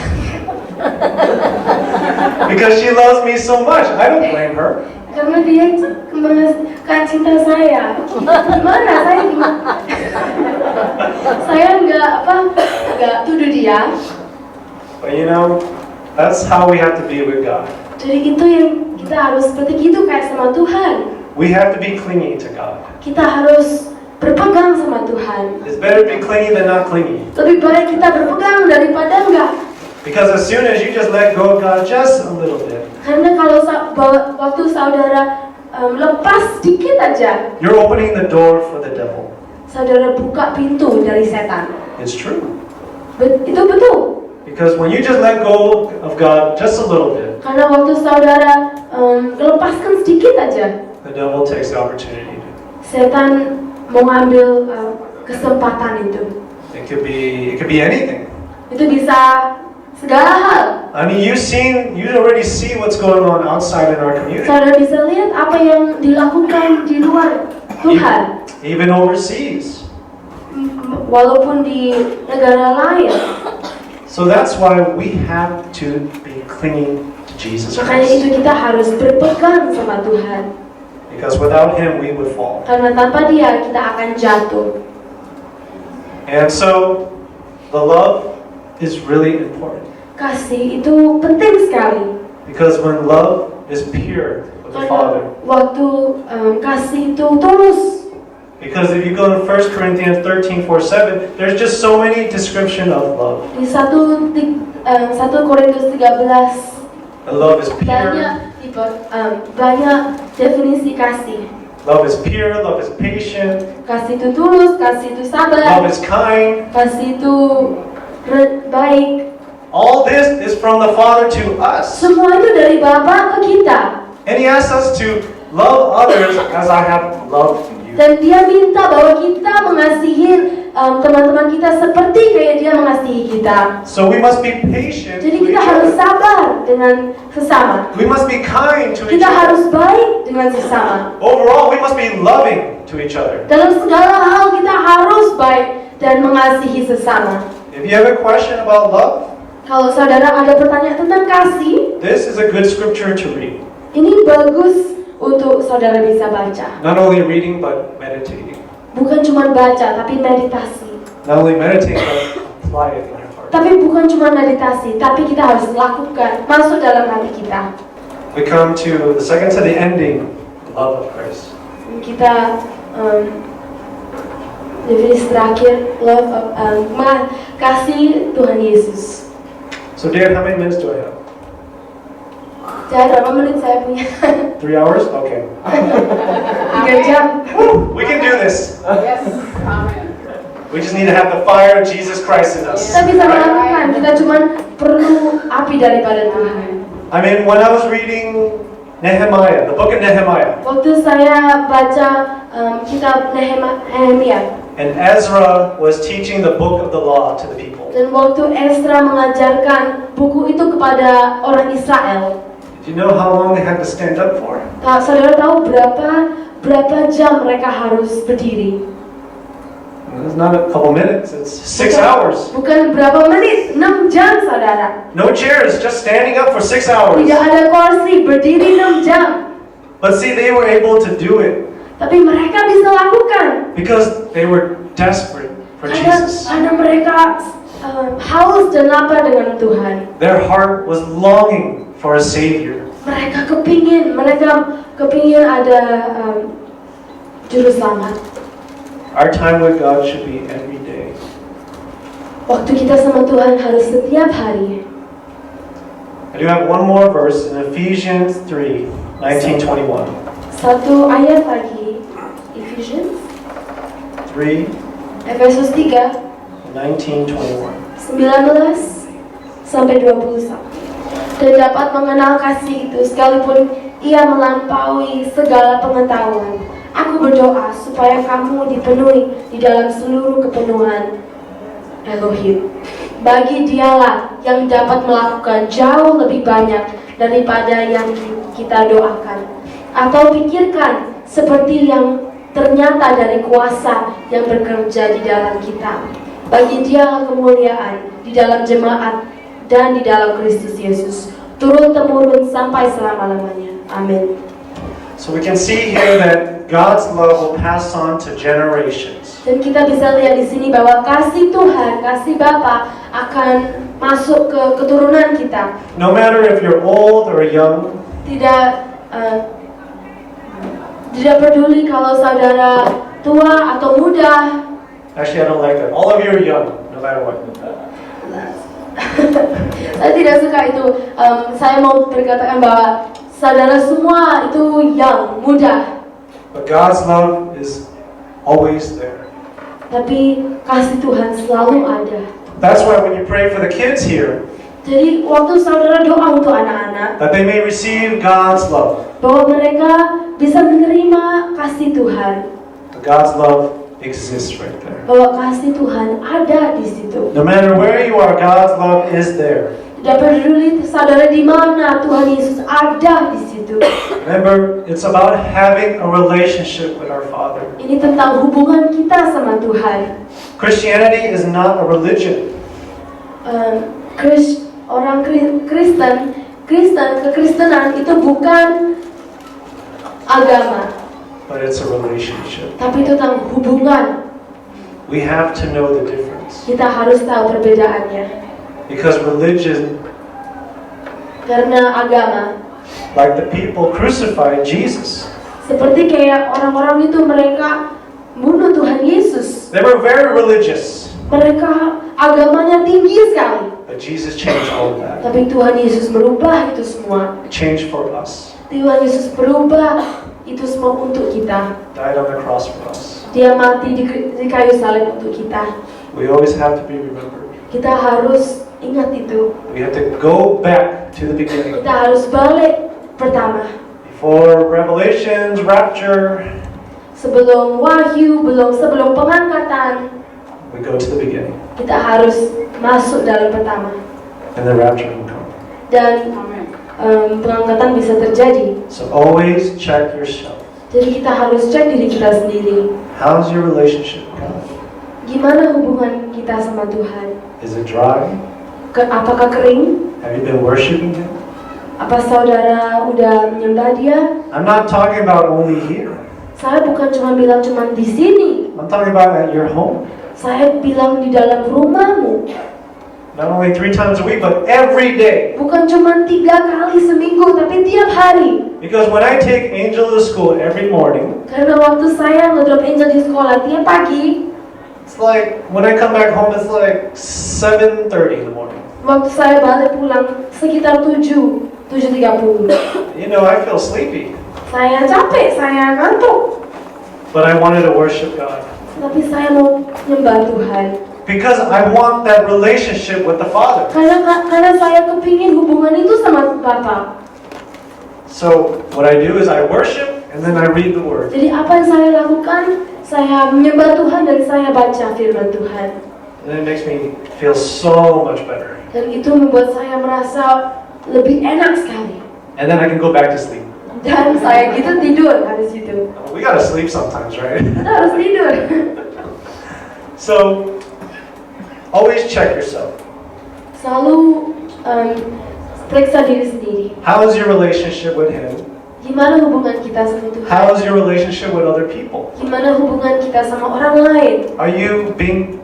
Because she loves me so much. I don't blame her. Karena dia kan cinta saya. Gimana saya gimana? Saya nggak tuduh dia. But you know, that's how we have to be with God. Jadi itu yang kita harus seperti itu kayak sama Tuhan. We have to be clingy to God. Kita harus berpegang sama Tuhan. It's better to be clingy than not clingy. Lebih baik kita berpegang daripada enggak. Because as soon as you just let go of God just a little bit, Karena kalau waktu saudara lepas sedikit aja, you're opening the door for the devil. saudara buka pintu dari setan. It's true. Itu betul. Because when you just let go of God just a little bit, Karena waktu saudara lepaskan sedikit aja, the devil takes the opportunity. setan mau ambil kesempatan itu. It could be anything. Itu bisa segala hal. I mean, you already see what's going on outside in our community, Saudara bisa lihat apa yang dilakukan di luar Tuhan, even overseas. walaupun di negara lain. So that's why we have to be clinging to Jesus Makanya Christ. itu kita harus berpegang sama Tuhan. Because without Him, we would fall. Karena tanpa Dia kita akan jatuh. And so, the love is really important. Kasih itu penting sekali. Because when love is pure with the Father, Waktu kasih itu tulus. because if you go in 1 Corinthians 13:4-7, there's just so many description of love. Di 1 Korintus 13 The love is pure, banyak definisi kasih. love is pure, love is patient, Kasih itu tulus, kasih itu love sabar, is kind. kasih itu baik. All this is from the Father to us. Semua itu dari Bapa ke kita. And He asks us to love others as I have loved you. Dan Dia minta bahwa kita mengasihi teman-teman kita seperti kayak Dia mengasihi kita. So we must be patient Jadi with kita each harus other. sabar dengan sesama. We must be kind to each Kita other. harus baik dengan sesama. Overall, we must be loving to each other. Dalam segala hal kita harus baik dan mengasihi sesama. If you have a question about love, Kalau saudara ada pertanyaan tentang kasih, this is a good scripture to read. ini bagus untuk saudara bisa baca. Not only reading, but meditating. Bukan cuma baca, tapi meditasi. Not only meditate, but apply it in your heart. Tapi bukan cuma meditasi, tapi kita harus lakukan, masuk dalam hati kita. We come to the second to the ending, the love of Christ. Kita definisi terakhir, love of, kasih Tuhan Yesus. So, Dad, how many minutes do I have? Jadi berapa menit saya punya? 3 hours? Okay. 3 jam. We can do this. Yes, amen. We just need to have the fire of Jesus Christ in us. Kita bisa melakukan, kita cuma perlu api daripada Tuhan. I mean, when I was reading Nehemiah, the book of Nehemiah, Waktu saya baca kitab Nehemia, and Ezra was teaching the book of the law to the people. dan waktu Ezra mengajarkan buku itu kepada orang Israel, Do you know how long they had to stand up for? saudara tahu berapa jam mereka harus berdiri? It's not a couple minutes, it's 6 hours. Bukan berapa menit, 6 jam saudara. No chairs, just standing up for 6 hours. Tidak ada kursi, berdiri 6 jam. But see, they were able to do it Tapi mereka bisa lakukan. because they were desperate for Jesus. Karena mereka haus dan lapar dengan Tuhan. Their heart was longing for a Savior. Mereka kepingin ada juru selamat. Our time with God should be every day. Waktu kita sama Tuhan harus setiap hari. I do have one more verse in Ephesians 3, 19-21. Satu ayat lagi, Ephesians 3, Efesus 3 19-21. 19 sampai 21. Dan dapat mengenal kasih itu sekalipun ia melampaui segala pengetahuan. Aku berdoa supaya kamu dipenuhi di dalam seluruh kepenuhan Elohim. Bagi Dialah yang dapat melakukan jauh lebih banyak daripada yang kita doakan atau pikirkan, seperti yang ternyata dari kuasa yang bekerja di dalam kita. Bagi Dialah kemuliaan di dalam jemaat dan di dalam Kristus Yesus, turun-temurun sampai selama-lamanya. Amin. So we can see here that God's love will pass on to generations. Dan kita bisa lihat di sini bahwa kasih Tuhan, kasih Bapa akan masuk ke keturunan kita. No matter if you're old or young, Tidak peduli kalau saudara tua atau muda. actually I don't like that. All of you are young, no matter what. Saya tidak suka itu. Saya mau berkatakan bahwa saudara semua itu yang muda. But God's love is always there. Tapi kasih Tuhan selalu ada. That's why when you pray for the kids here, Jadi waktu saudara doa untuk anak-anak, that they may receive God's love. bahwa mereka bisa menerima kasih Tuhan. God's love exists right there. Bahwa kasih Tuhan ada di situ. No matter where you are, God's love is there. Tidak peduli saudara di mana, Tuhan Yesus ada di situ. Remember, it's about having a relationship with our Father. Ini tentang hubungan kita sama Tuhan. Christianity is not a religion. Kekristenan itu bukan agama, But it's a relationship. tapi itu tentang hubungan. We have to know the difference. Kita harus tahu perbedaannya. Because religion, Karena agama, like the people crucified Jesus, seperti kayak orang-orang itu mereka bunuh Tuhan Yesus. they were very religious. Mereka agamanya tinggi sekali. But Jesus changed all of that. Tapi Tuhan Yesus merubah itu semua. Changed for us. Tuhan Yesus berubah itu semua untuk kita. Died on the cross for us. Dia mati di kayu salib untuk kita. We always have to be remembered. Kita harus ingat itu. We have to go back to the beginning. Kita harus balik pertama. Before Revelations, rapture, Sebelum wahyu, sebelum pengangkatan, we go to the beginning. kita harus masuk dalam pertama. And the rapture will come. Dan pengangkatan bisa terjadi. So always check yourself. Jadi kita harus cek diri kita sendiri. How's your relationship with God? Gimana hubungan kita sama Tuhan? Is it dry? Apakah kering? Have you been worshiping Him? Apa saudara udah menyembah dia? I'm not talking about only here. Saya bukan cuma bilang cuma di sini. I'm talking about at your home. Saya bilang di dalam rumahmu. Not only 3 times a week, but every day. Bukan cuma 3 kali seminggu, tapi tiap hari. Because when I take Angel to school every morning, Karena waktu saya ngedrop Angel di sekolah tiap pagi, it's like when I come back home, it's like 7:30 in the morning. waktu saya balik pulang sekitar 7:30. You know, I feel sleepy, Saya capek, saya ngantuk. but I wanted to worship God Tapi saya mau nyembah Tuhan. because I want that relationship with the Father. Karena saya kepingin hubungan itu sama Bapa. So what I do is I worship and then I read the Word. Jadi apa yang saya lakukan? Saya menyembah Tuhan dan saya baca firman Tuhan. And it makes me feel so much better. Dan itu membuat saya merasa lebih enak sekali. And then I can go back to sleep. Dan saya gitu tidur habis itu. We gotta sleep sometimes, right? Kita harus tidur. So always check yourself. Selalu periksa diri sendiri. How is your relationship with Him? Gimana hubungan kita sama Tuhan? How is your relationship with other people? Gimana hubungan kita sama orang lain? Are you being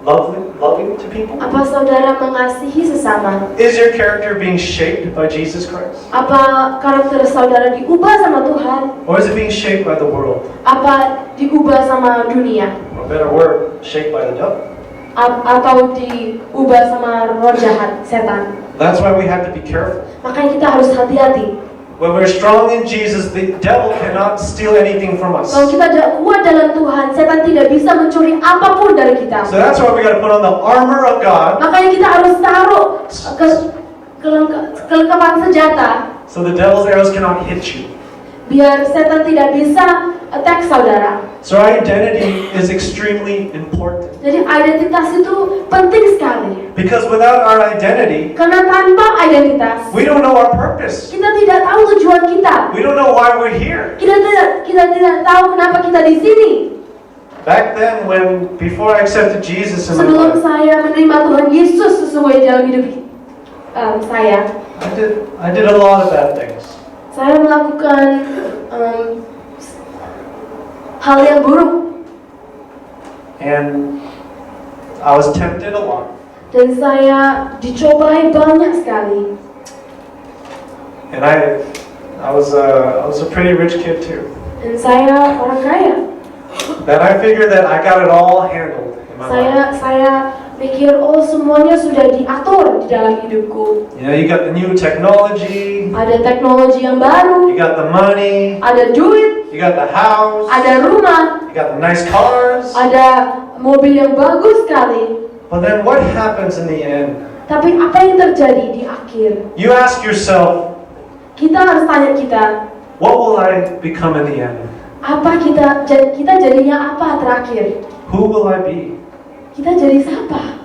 loving to people? Apa saudara mengasihi sesama? Is your character being shaped by Jesus Christ? Apa karakter saudara diubah sama Tuhan? Or is it being shaped by the world? Apa diubah sama dunia? Or better word, shaped by the devil? Atau diubah sama roh jahat, setan? That's why we have to be careful. Makanya kita harus hati-hati. When we're strong in Jesus, the devil cannot steal anything from us. Kalau kita kuat dalam Tuhan, setan tidak bisa mencuri apapun dari kita. So that's why we got to put on the armor of God, Makanya kita harus taruh kelengkapan senjata so the devil's arrows cannot hit you. biar setan tidak bisa attack saudara. So our identity is extremely important. Jadi identitas itu penting sekali. Because without our identity, Karena tanpa identitas, we don't know our purpose. kita tidak tahu tujuan kita. We don't know why we're here. Kita tidak tahu kenapa kita di sini. Back then, before I accepted Jesus in my Sebelum life, saya menerima Tuhan Yesus sesuai dalam hidup saya, I did a lot of bad things. saya melakukan hal yang buruk And I was tempted a lot. dan saya dicobai banyak sekali. And I was a pretty rich kid too. Dan saya orang kaya. That I figured that I got it all handled in my life. Saya pikir semuanya sudah diatur di dalam hidupku. You know, you got the new technology, Ada teknologi yang baru, you got the money, ada duit, you got the house, ada rumah, you got the nice cars. ada mobil yang bagus sekali. But then what happens in the end? Tapi apa yang terjadi di akhir? You ask yourself, Kita harus tanya kita, what will I become in the end? apa kita jadinya apa terakhir? Who will I be? Kita jadi siapa?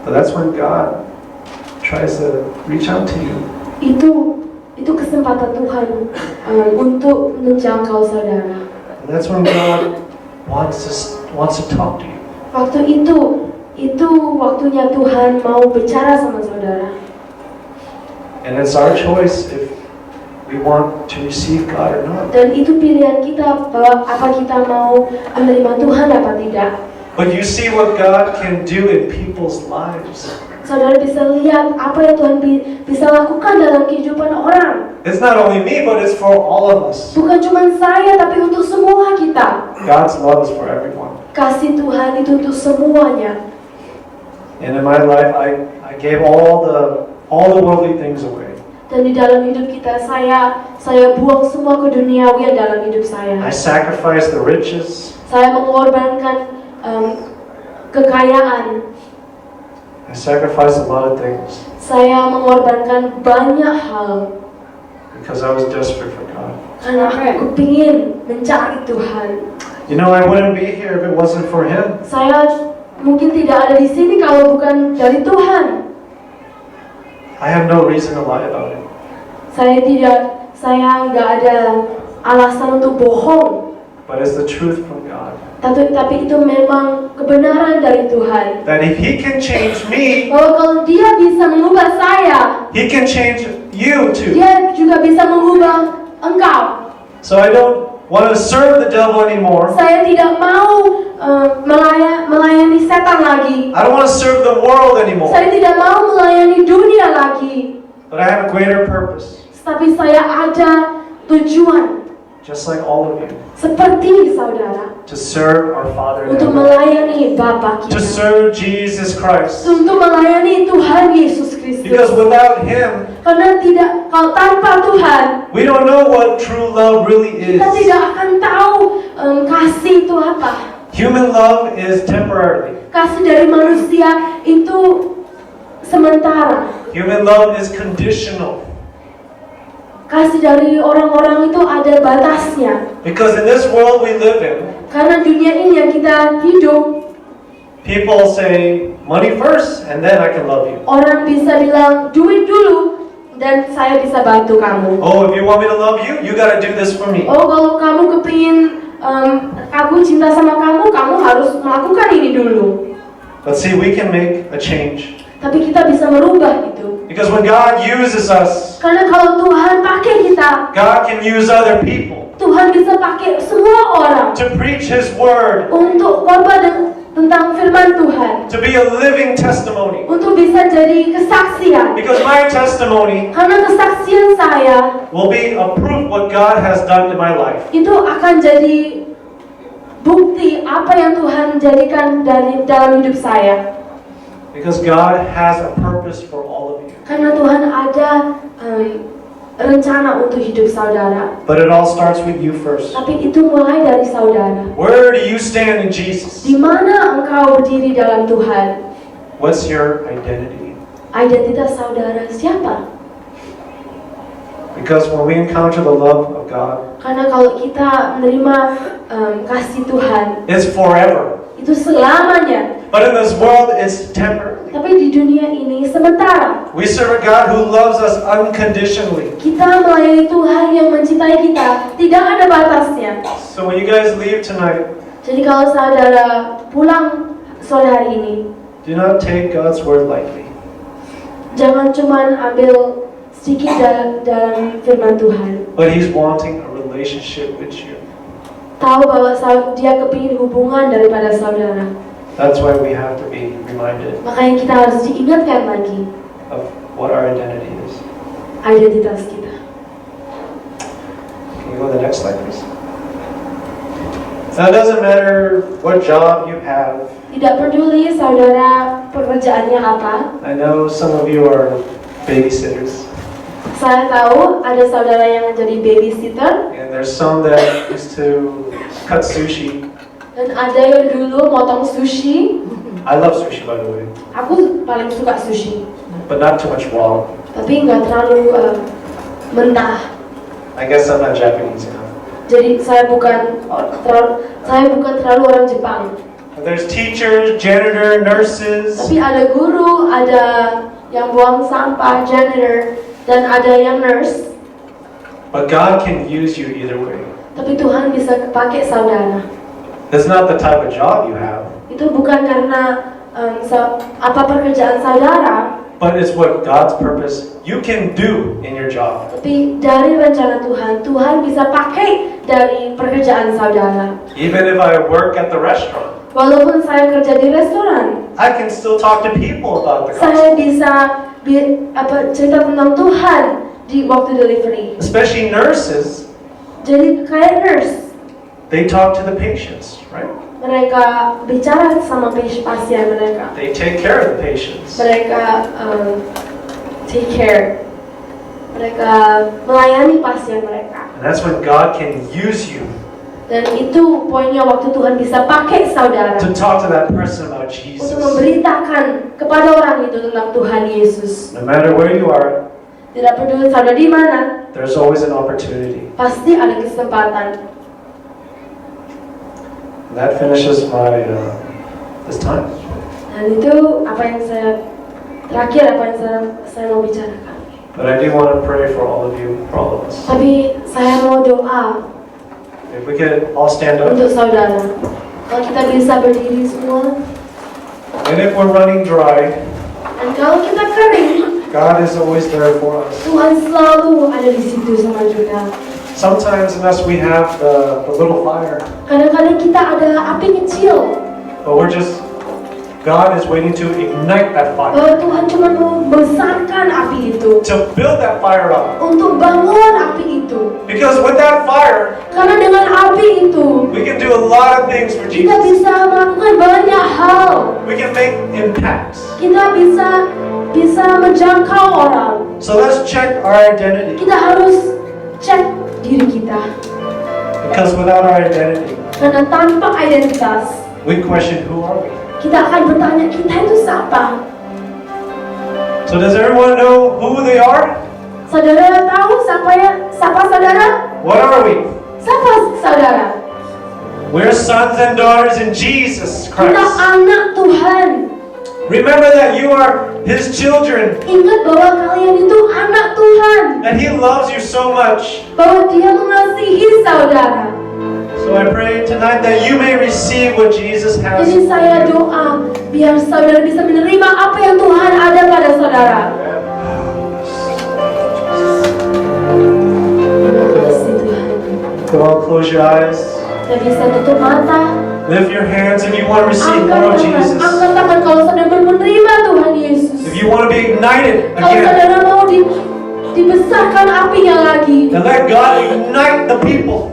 But that's when God tries to reach out to you. Itu kesempatan Tuhan untuk menjangkau saudara. And that's when God wants to talk to you. Waktu itu waktunya Tuhan mau bicara sama saudara. And it's our choice if we want to receive God or not. Dan itu pilihan kita bahwa apa kita mau menerima Tuhan apa tidak. But you see what God can do in people's lives. Saudara bisa lihat apa yang Tuhan bisa lakukan dalam kehidupan orang. It's not only me, but it's for all of us. Bukan cuma saya, tapi untuk semua kita. God's love is for everyone. Kasih Tuhan itu untuk semuanya. And in my life, I gave all the worldly things away. Dan di dalam hidup kita, saya buang semua keduniawian dalam hidup saya. I sacrificed the riches. Saya mengorbankan kekayaan. I sacrificed a lot of things Saya mengorbankan banyak hal because I was desperate for God. karena aku pingin mencari Tuhan. You know, I wouldn't be here if it wasn't for Him. Saya mungkin tidak ada di sini kalau bukan dari Tuhan. I have no reason to lie about it. Saya nggak ada alasan untuk bohong. but it's the truth from God. Tapi itu memang kebenaran dari Tuhan. That if He can change me, Bahwa kalau Dia bisa mengubah saya, He can change you too. Dia juga bisa mengubah engkau. So I don't want to serve the devil anymore. Saya tidak mau melayani setan lagi. I don't want to serve the world anymore. Saya tidak mau melayani dunia lagi. But I have a greater purpose, Tapi saya ada tujuan just like all of you, seperti saudara to serve our Father in untuk heaven, melayani Bapa to kita, serve Jesus Christ. untuk melayani Tuhan Yesus Kristus. Because without Him, Karena kalau tanpa Tuhan, we don't know what true love really is. kita tidak akan tahu kasih itu apa. Human love is temporary. Kasih dari manusia itu sementara. Human love is conditional. Kasih dari orang-orang itu ada batasnya. Because in this world we live in, Karena dunia ini yang kita hidup, people say, money first, and then I can love you. orang bisa bilang duit dulu dan saya bisa bantu kamu. Oh, if you want me to love you, you gotta do this for me. Oh, kalau kamu kepingin aku cinta sama kamu, kamu harus melakukan ini dulu. But see, we can make a change. Tapi kita bisa merubah itu. Because when God uses us, Karena kalau Tuhan pakai kita, God can use other people Tuhan bisa pakai semua orang to preach His word, untuk khotbah tentang firman Tuhan, to be a living testimony. untuk bisa jadi kesaksian. Because my testimony Karena kesaksian saya will be a proof what God has done in my life. itu akan jadi bukti apa yang Tuhan jadikan dalam hidup saya. Because God has a purpose for all of you. Karena Tuhan ada rencana untuk hidup saudara. But it all starts with you first. Tapi itu mulai dari saudara. Where do you stand in Jesus? Di mana engkau berdiri dalam Tuhan? What's your identity? Identitas saudara siapa? Because when we encounter the love of God, Karena kalau kita menerima kasih Tuhan, it's forever. itu selamanya. But in this world, it's temporary. Tapi di dunia ini sementara. We serve a God who loves us unconditionally. Kita melayani Tuhan yang mencintai kita, tidak ada batasnya. So when you guys leave tonight, Jadi kalau saudara pulang sore hari ini, do not take God's word lightly. jangan cuman ambil sedikit dalam firman Tuhan. But He's wanting a relationship with you. Tahu bahwa dia kepingin hubungan daripada saudara. That's why we have to be reminded Makanya kita harus diingatkan lagi of what our identity is. identitas kita. Can you go to the next slide, please? Now, it doesn't matter what job you have. Tidak peduli saudara pekerjaannya apa. I know some of you are babysitters, Saya tahu ada saudara yang jadi babysitter and there's some that used to cut sushi. dan ada yang dulu motong sushi. I love sushi, by the way, Aku paling suka sushi, but not too much raw. tapi nggak terlalu mentah. I guess I'm not Japanese enough. Jadi saya bukan terlalu orang Jepang. There's teachers, janitor, nurses. Tapi ada guru, ada yang buang sampah, janitor, dan ada yang nurse. But God can use you either way. Tapi Tuhan bisa pakai saudara. That's not the type of job you have, Itu bukan karena apa pekerjaan saudara, but it's what God's purpose you can do in your job. tapi dari rencana Tuhan, Tuhan bisa pakai dari pekerjaan saudara. Even if I work at the restaurant, Walaupun saya kerja di restoran, I can still talk to people about the saya gospel. bisa cerita tentang Tuhan di waktu delivery. Especially nurses, Jadi kayak nurse, they talk to the patients, right? mereka bicara sama pasien mereka. They take care of the patients. Mereka take care. Mereka melayani pasien mereka. And that's when God can use you Dan itu poinnya waktu Tuhan bisa pakai saudara to talk to that person about untuk Jesus. memberitakan kepada orang itu tentang Tuhan Yesus. No matter where you are, Tidak peduli saudara di mana, there's always an opportunity. pasti ada kesempatan. And that finishes my this time. Dan itu apa yang terakhir apa yang saya mau bicarakan. But I do want to pray for all of you, for all of us. Tapi saya mau doa If we could all stand up. untuk saudara. Kalau kita bisa berdiri semua, And if we're running dry, dan kalau kita kering, God is always there for us. Tuhan selalu ada di situ sama kita. Sometimes in us we have the little fire, Kadang-kadang kita ada api kecil, but God is waiting to ignite that fire, bahwa Tuhan cuma mau membesarkan api itu, to build that fire up. untuk bangun api itu. Because with that fire, Karena dengan api itu, we can do a lot of things for kita Jesus. bisa melakukan banyak hal. We can make impacts. Kita bisa menjangkau orang. So let's check our identity. Kita harus cek diri kita. Because without our identity, Karena tanpa identitas, we question who are we. kita akan bertanya, kita itu siapa? So does everyone know who they are? Saudara tahu siapa saudara? What are we? Siapa saudara? We're sons and daughters in Jesus Kita Christ. anak Tuhan. Remember that you are His children, Ingat bahwa kalian itu anak Tuhan. and He loves you so much. Bahwa Dia mengasihi saudara. So I pray tonight that you may receive what Jesus has. Jadi saya doa biar saudara bisa menerima apa yang Tuhan ada pada saudara. Terima kasih Tuhan. Come on, close your eyes. Kita bisa tutup mata. Lift your hands if you want to receive more of Jesus. Angkat tangan kalau saudara mau menerima Tuhan Yesus. If you want to be ignited Kalau again, saudara mau dibesarkan apinya lagi. and let God ignite the people.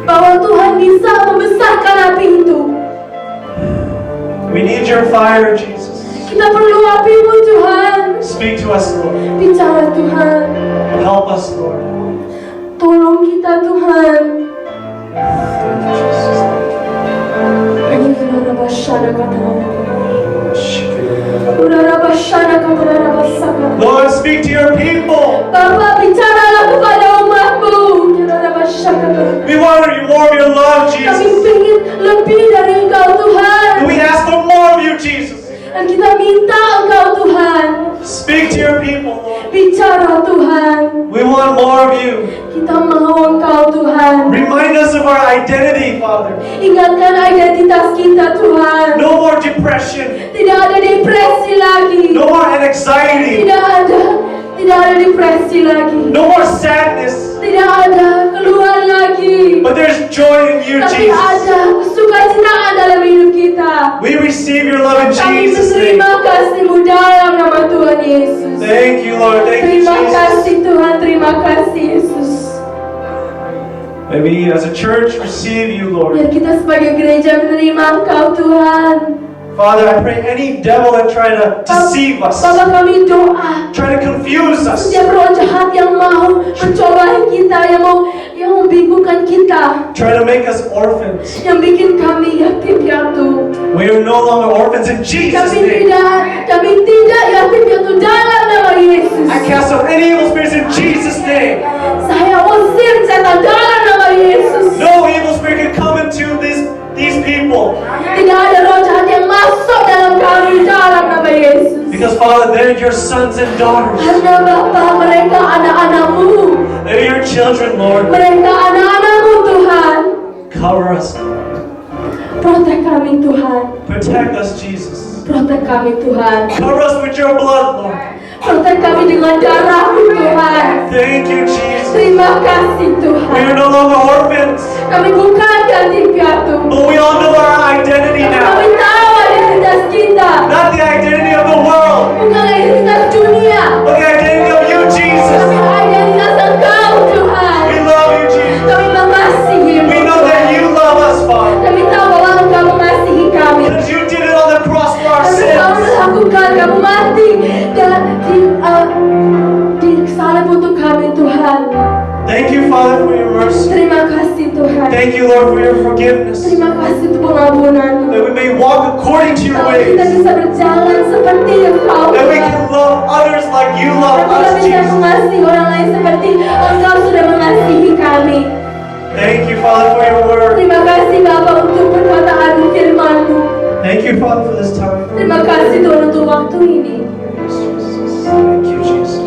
Bahwa Tuhan bisa membesarkan api itu. We need your fire, Jesus. Kita perlu apimu Tuhan. Speak to us, Lord. Bicara Tuhan. Help us, Lord. Tolong kita Tuhan. Thank you, Jesus. Lord, speak to your people. Bapak bicaralah kepada umatmu. We want more of your love, Kami Jesus. ingin lebih dari Engkau Tuhan. We ask for more of you, Jesus. Dan kita minta Engkau Tuhan. Speak to your people, Lord. Bicara Tuhan. We want more of you. Kita mau Engkau Tuhan. Remind us of our identity, Father. Ingatkan identitas kita Tuhan. No more depression. Tidak ada depresi lagi. No more anxiety. Tidak ada depresi lagi. No more sadness. Tidak ada keluhan lagi. But there's joy in you, Tapi Jesus. ada sukacita dalam hidup kita. We receive your love in Kami Jesus' name. menerima kasih-Mu dalam nama Tuhan Yesus. Thank you, Lord. Thank you, Terima Jesus. kasih Tuhan, terima kasih Yesus. May we as a church receive you, Lord. Biar kita sebagai gereja menerima Engkau Tuhan. Father, I pray any devil that try to deceive us, Bapak kami doa. try to confuse us, Setiap roh jahat yang mau mencobai kita, yang mau membingungkan kita, try to make us orphans. yang bikin kami yatim piatu. We are no longer orphans in Jesus' name. Kami tidak yatim piatu dalam nama Yesus. I cast out any evil spirits in Jesus' name. Saya usir setan dalam nama Yesus. No evil spirit can come into these people. Tidak ada roh jahat yang masuk dalam kami dalam nama Yesus. Because Father, they're your sons and daughters. Karena Bapa, mereka anak-anakmu. They're your children, Lord. Mereka anak-anakmu Tuhan. Cover us. Protek kami Tuhan. Protect us, Jesus. Protek kami Tuhan. Cover us with your blood, Lord. Protek kami dengan darah-Mu Tuhan. Thank you, Jesus. Terima kasih We are Tuhan. no longer orphans, Kami bukan yatim piatu. but we all know our identity Kami now. tahu identitas kita. Not the identity of the world, Bukan identitas dunia. but the identity of you, Jesus. Tapi identitas Engkau Tuhan. We love you, Jesus. Kami mengasihi-Mu. We know that you love us, Father. Kami tahu bahwa Engkau mengasihi kami. Because you did it on the cross for our Kami tahu sins. melakukan, kamu mati dan disalib untuk kami Tuhan. Thank you, Father, for your mercy. Terima kasih Tuhan. Thank you, Lord, for your forgiveness. Terima kasih untuk pengampunan-Mu. That we may walk according to your Kalau kita ways. bisa berjalan seperti Engkau That we Tuhan. can love others like you love Kita us, bisa Jesus. mengasihi orang lain seperti Engkau sudah mengasihi kami. Thank you, Father, for your word. Terima kasih Bapa untuk perkataan firman-Mu. Thank you, Father, for this time. Terima kasih Tuhan untuk waktu ini. Thank you, Jesus.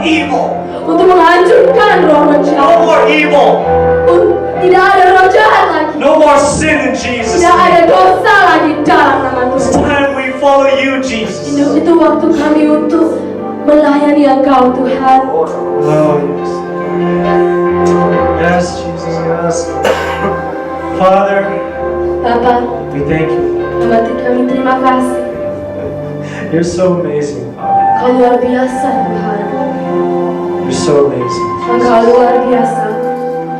evil. untuk menghancurkan roh No jahat. more evil. Tidak ada roh jahat lagi. No more sin in Jesus' Tidak ada name. dosa lagi dalam nama It's Tuhan. time we follow you, Jesus. Itu waktu kami untuk melayani Engkau Tuhan. Oh, yes. Yes, Jesus, yes. Father, Bapa, we thank you. kami terima kasih. You're so amazing, Father. Kau luar biasa Tuhan. You're so amazing. Engkau luar biasa.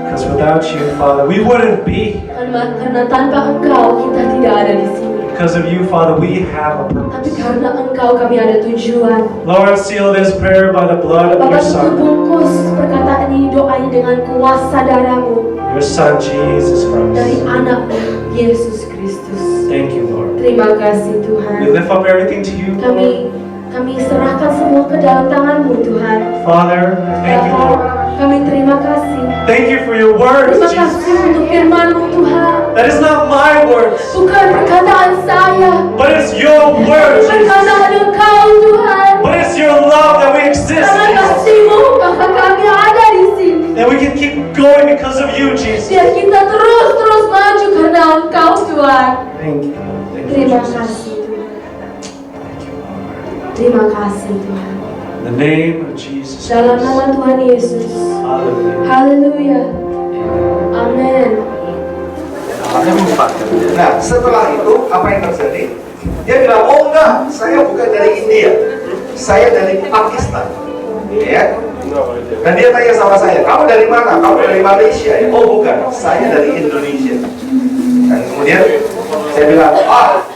Because without you, Father, we wouldn't be. Karena tanpa Engkau kita tidak ada di sini. Because of you, Father, we have a Tapi purpose. karena Engkau kami ada tujuan. Lord, seal this prayer by the blood of Bapa, your tutup Son. bungkus perkataan ini, doa ini dengan kuasa darah-Mu Your Son, Jesus dari Christ. anak-Mu Yesus Kristus. Thank you, Lord. Terima kasih Tuhan. We lift up everything to you. Kami serahkan semua ke dalam tangan-Mu Tuhan. Father, thank you, Bapa, Lord. kami terima kasih. Thank you for your words, Terima Jesus. kasih untuk firman-Mu Tuhan. That is not my words, Bukan perkataan saya, but it's your words, Jesus. perkataan Engkau Tuhan. But it's your love that we exist, Karena Jesus. kasih-Mu maka kami ada di sini. And we can keep going because of you, Jesus. Biar kita terus maju karena Engkau Tuhan. Thank you. Thank you, Terima Jesus. kasih Tuhan. Terima kasih Tuhan. In the name of Jesus Dalam Christ. nama Tuhan Yesus. Hallelujah. Haleluya. Amin. Nah, setelah itu apa yang terjadi? Dia bilang, oh enggak, saya bukan dari India, saya dari Pakistan. Ya. Dan dia tanya sama saya, kamu dari mana? Kamu dari Malaysia ya? Oh bukan, saya dari Indonesia. Dan kemudian saya bilang,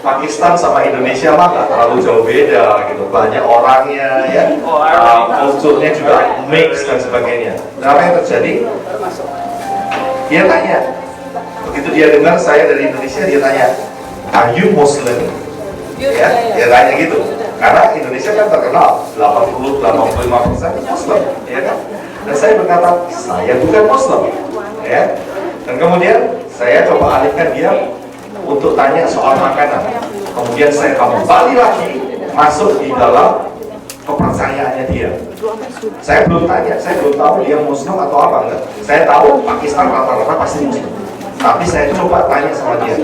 Pakistan sama Indonesia mah nggak terlalu jauh beda gitu, banyak orangnya ya, kulturnya juga mix dan sebagainya. Dan apa yang terjadi? Dia tanya, begitu dia dengar saya dari Indonesia, dia tanya, are you Muslim? Ya, dia tanya gitu. Karena Indonesia kan terkenal 80-85% Muslim, ya kan? Dan saya berkata, saya bukan Muslim, ya. Dan kemudian saya coba alihkan dia untuk tanya soal makanan. Kemudian saya kembali lagi masuk di dalam kepercayaannya dia. Saya belum tanya, saya belum tahu dia Muslim atau apa enggak. Saya tahu Pakistan rata-rata pasti Muslim. Tapi saya coba tanya sama dia.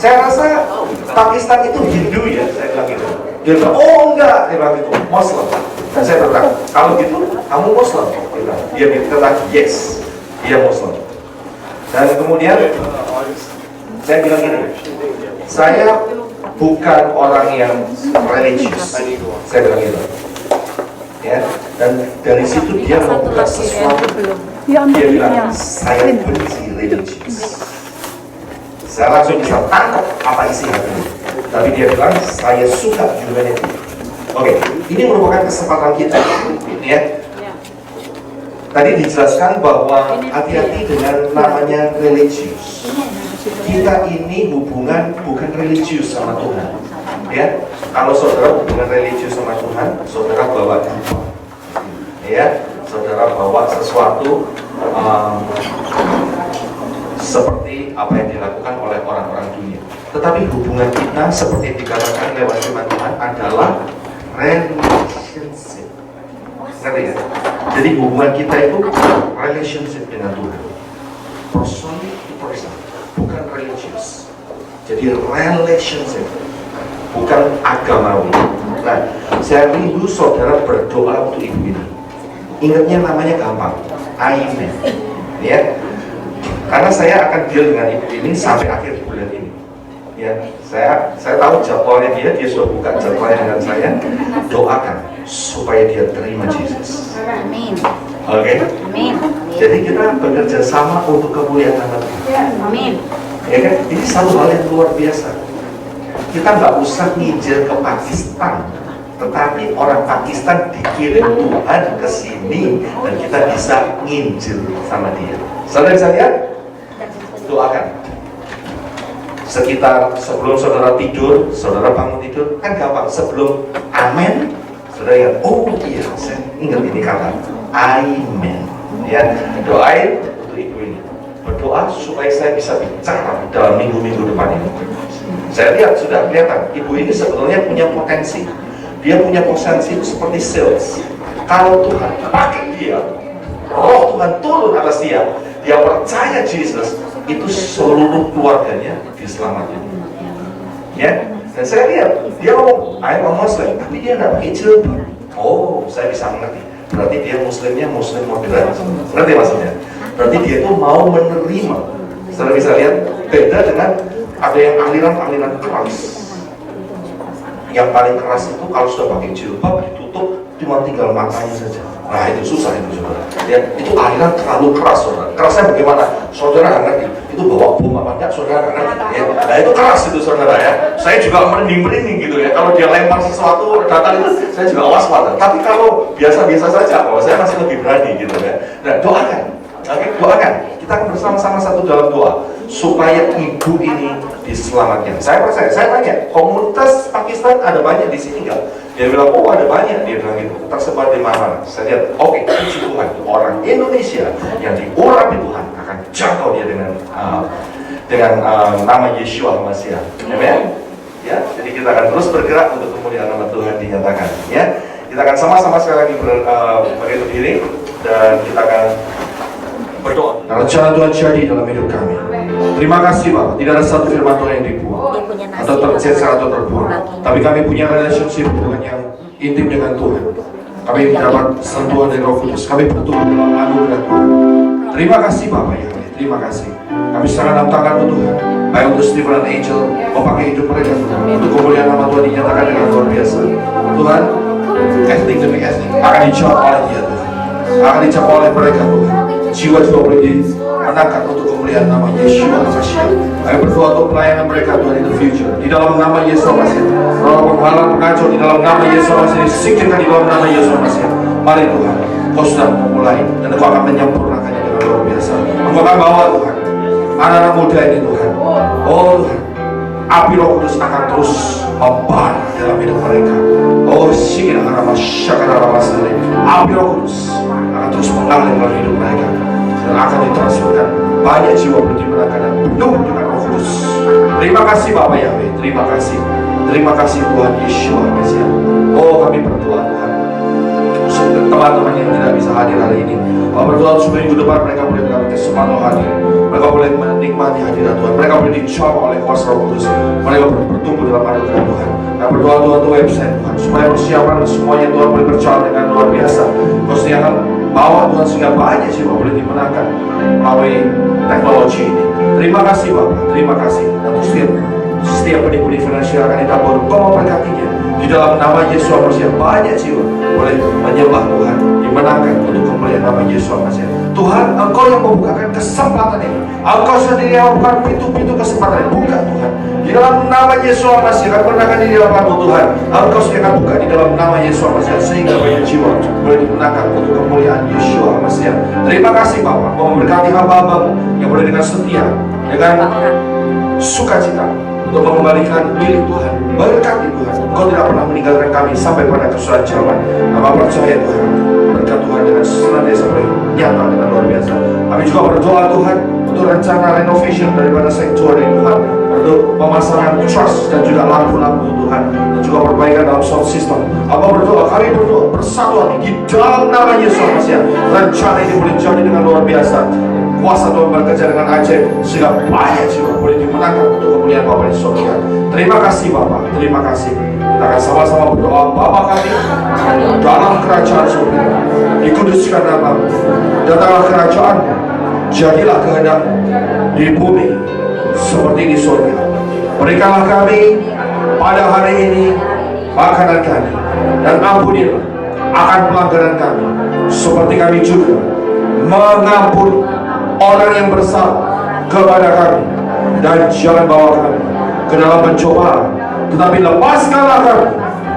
Saya rasa Pakistan itu Hindu ya, saya bilang gitu. Dia bilang, oh enggak, dia bilang gitu, Muslim. Dan saya berkata, kalau gitu, kamu Muslim? Dia bilang, yes, dia Muslim. Dan kemudian saya bilang gini, saya bukan orang yang religius. Saya bilang gitu. Ya, dan dari situ dia membuka sesuatu. Dia bilang, saya benci religius. Saya langsung bisa tangkap apa isi hatinya. Tapi dia bilang, saya suka humanity. Oke, ini merupakan kesempatan kita, ya. Tadi dijelaskan bahwa hati-hati dengan namanya religius. Kita ini hubungan bukan religius sama Tuhan, ya. Kalau saudara hubungan religius sama Tuhan, saudara bawa dupa, ya. Saudara bawa sesuatu seperti apa yang dilakukan oleh orang-orang dunia. Tetapi hubungan kita seperti dikatakan lewat firman Tuhan adalah relationship. Ngerti ya? Jadi hubungan kita itu relationship dengan Tuhan. Person to person, bukan religious. Jadi relationship, bukan agamawi. Nah, saya rindu saudara berdoa untuk ibu ini. Ingatnya namanya gampang, Amen. Ya. Karena saya akan deal dengan ibu ini sampai akhir bulan ini. Ya, saya tahu jadwalnya dia sudah buka jadwalnya dengan saya. Doakan supaya dia terima Yesus. Amin. Oke? Amin. Jadi kita bekerja sama untuk kemuliaan nama Tuhan. Amin. Ya kan? Ini satu hal yang luar biasa. Kita nggak usah nginjil ke Pakistan, tetapi orang Pakistan dikirim Tuhan ke sini dan kita bisa nginjil sama dia. Saudara bisa lihat? Doakan. Sekitar sebelum saudara tidur, saudara bangun tidur, kan gampang. Sebelum amin, saudara ingat, oh iya, saya ingat ini kata amen. Ya, doain untuk ibu ini. Berdoa supaya saya bisa bicara dalam minggu-minggu depan ini. Saya lihat sudah kelihatan, ibu ini sebetulnya punya potensi. Dia punya potensi itu seperti sales. kalau Tuhan pakai dia, roh Tuhan turun atas dia percaya Jesus, itu seluruh keluarganya diselamatkan. Ya, dan saya lihat dia ngomong, I'm a Muslim, tapi dia nggak pakai jilbab. Oh, saya bisa mengerti. Berarti dia Muslimnya Muslim moderat. Ngerti maksudnya? Berarti dia itu mau menerima. Saudara bisa lihat beda dengan ada yang aliran-aliran keras. Yang paling keras itu kalau sudah pakai jilbab ditutup cuma tinggal matanya saja. Nah itu susah itu saudara. Ya, itu aliran terlalu keras saudara. Kerasnya bagaimana? Saudara nggak ngerti. Itu bawa bom apa enggak? Saudara nggak ngerti. Ya. Nah itu keras itu saudara ya. Saya juga merinding-merinding gitu ya. Kalau dia lempar sesuatu datang itu saya juga waspada. Tapi kalau biasa-biasa saja, kalau saya masih lebih berani gitu ya. Nah doakan. Oke, doakan. Kita akan bersama-sama satu dalam doa supaya ibu ini diselamatkan. Saya percaya. Saya tanya, komunitas Pakistan ada banyak di sini nggak? Dia bilang, oh ada banyak. Dia bilang gitu, tersebar di mana-mana. Saya lihat, oke, puji Tuhan, orang Indonesia yang diurapi Tuhan akan jangkau dia dengan nama Yeshua Mashiach. Amen. Ya, jadi kita akan terus bergerak untuk kemuliaan nama Tuhan dinyatakan. Ya, kita akan sama-sama sekali lagi berdiri dan kita akan berdoa. Rencana Tuhan jadi dalam hidup kami. Terima kasih Bapak, tidak ada satu firman Tuhan yang dibuang atau tercecer atau terbuang, tapi kami punya relationship dengan yang intim dengan Tuhan. Kami mendapat sentuhan dari Roh Kudus. Kami bertumbuh dalam anugerah Tuhan. Terima kasih Bapak ya, terima kasih. Kami serahkan dalam tangan-Mu Tuhan. Baik untuk Stephen dan Angel, memakai hidup mereka Tuhan, untuk kemuliaan nama Tuhan dinyatakan dengan luar biasa. Tuhan, etnik demi etnik akan dijawab oleh dia Tuhan, akan dijawab oleh mereka Tuhan. Jiwa-jiwa boleh dimenangkan untuk kemuliaan nama Yeshua Mashiach. Kami berdoa untuk pelayanan mereka Tuhan in the future. Di dalam nama Yeshua Mashiach. Roh penghalang pengacau di dalam nama Yeshua Mashiach disingkirkan di dalam nama Yeshua Mashiach. Mari Tuhan, Kau sudah memulai dan Kau akan menyempurnakannya dengan luar biasa. Kau akan bawa Tuhan anak-anak muda ini Tuhan. Oh Tuhan, api Roh Kudus akan terus membara dalam hidup mereka. Oh sikit akan api Roh Kudus akan terus mengalir dalam hidup mereka dan akan ditransferkan. Banyak jiwa boleh dimenangkan dan penuh dengan Roh Kudus. Terima kasih Bapak Yahweh, terima kasih Tuhan Yeshua Mashiach. Oh kami berdoa Tuhan teman-teman yang tidak bisa hadir hari ini, berdoa supaya minggu depan mereka boleh mendapat kesempatan hadir, mereka boleh menikmati hadirat Tuhan, mereka boleh dijawab oleh kuasa Roh Kudus, mereka boleh bertumbuh dalam anugerah Tuhan. Kami berdoa Tuhan untuk website Tuhan, supaya persiapan semuanya Tuhan boleh berjalan dengan luar biasa. Kau sediakan bawa Tuhan sehingga banyak jiwa boleh dimenangkan melalui teknologi ini. Terima kasih Bapak, terima kasih. Dan untuk setiap penipu finansial akan ditabur, Kau memberkatinya. Di dalam nama Yesus Mashiach banyak jiwa boleh menyembah Tuhan, dimenangkan untuk kemuliaan nama Yesus Mashiach. Tuhan, Engkau yang membukakan kesempatan ini. Engkau sendiri yang membuka pintu-pintu kesempatan ini. Buka Tuhan. Di dalam nama Yesus Mashiach akan menangkan di dalam Tuhan. Engkau sendiri akan buka di dalam nama Yesus Mashiach sehingga banyak jiwa boleh dimenangkan untuk kemuliaan Yesus Mashiach. Terima kasih Bapak, Kau memberkati hamba-Hamba yang boleh dengan setia, dengan sukacita untuk mengembalikan milik Tuhan. Berkati Tuhan, Kau tidak pernah meninggalkan kami sampai pada kesudahan zaman. Kami percaya Tuhan, berkat Tuhan dengan senantiasa boleh nyata dengan luar biasa. Kami juga berdoa Tuhan untuk rencana renovation daripada sanctuary Tuhan, untuk pemasangan trust dan juga lampu-lampu Tuhan, dan juga perbaikan dalam sound system. Kami berdoa bersatu hati di dalam nama Yesus Mashiach. Rencana ini boleh jadi dengan luar biasa. Kuasa Tuhan bekerja dengan ajaib sehingga banyak jiwa boleh dimenangkan untuk kemuliaan Bapa di surga. Terima kasih Bapak, terima kasih. Kita akan sama-sama berdoa. Bapa kami dalam kerajaan surga, dikuduskan nama-Mu, datanglah kerajaan-Mu, jadilah kehendak-Mu di bumi seperti di surga. Berikanlah kami pada hari ini makanan kami, dan ampunilah akan pelanggaran kami seperti kami juga mengampuni orang yang bersalah kepada kami, dan jangan bawa kami ke dalam pencobaan, tetapi lepaskanlah kami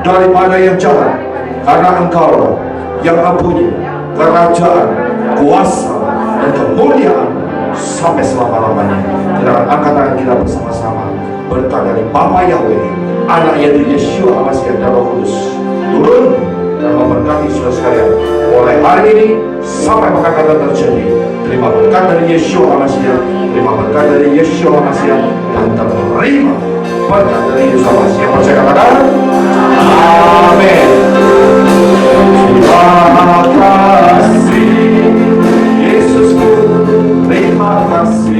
daripada yang jahat, karena Engkau yang mempunyai kerajaan, kuasa, dan kemuliaan sampai selama-lamanya. Kita akan angkat tangan kita bersama-sama, berkat dari Bapa Yahweh, Anak yaitu Yeshua Mashiach dan Roh Kudus turun dan memberkati saudara sekalian mulai hari ini sampai masa akan terjadi. Terima berkat dari Yeshua Mashiach, terima berkat dari Yeshua Mashiach, dan terima berkat dari Yeshua Mashiach. Percaya katakan amin. Terima kasih Yesusku, terima kasih.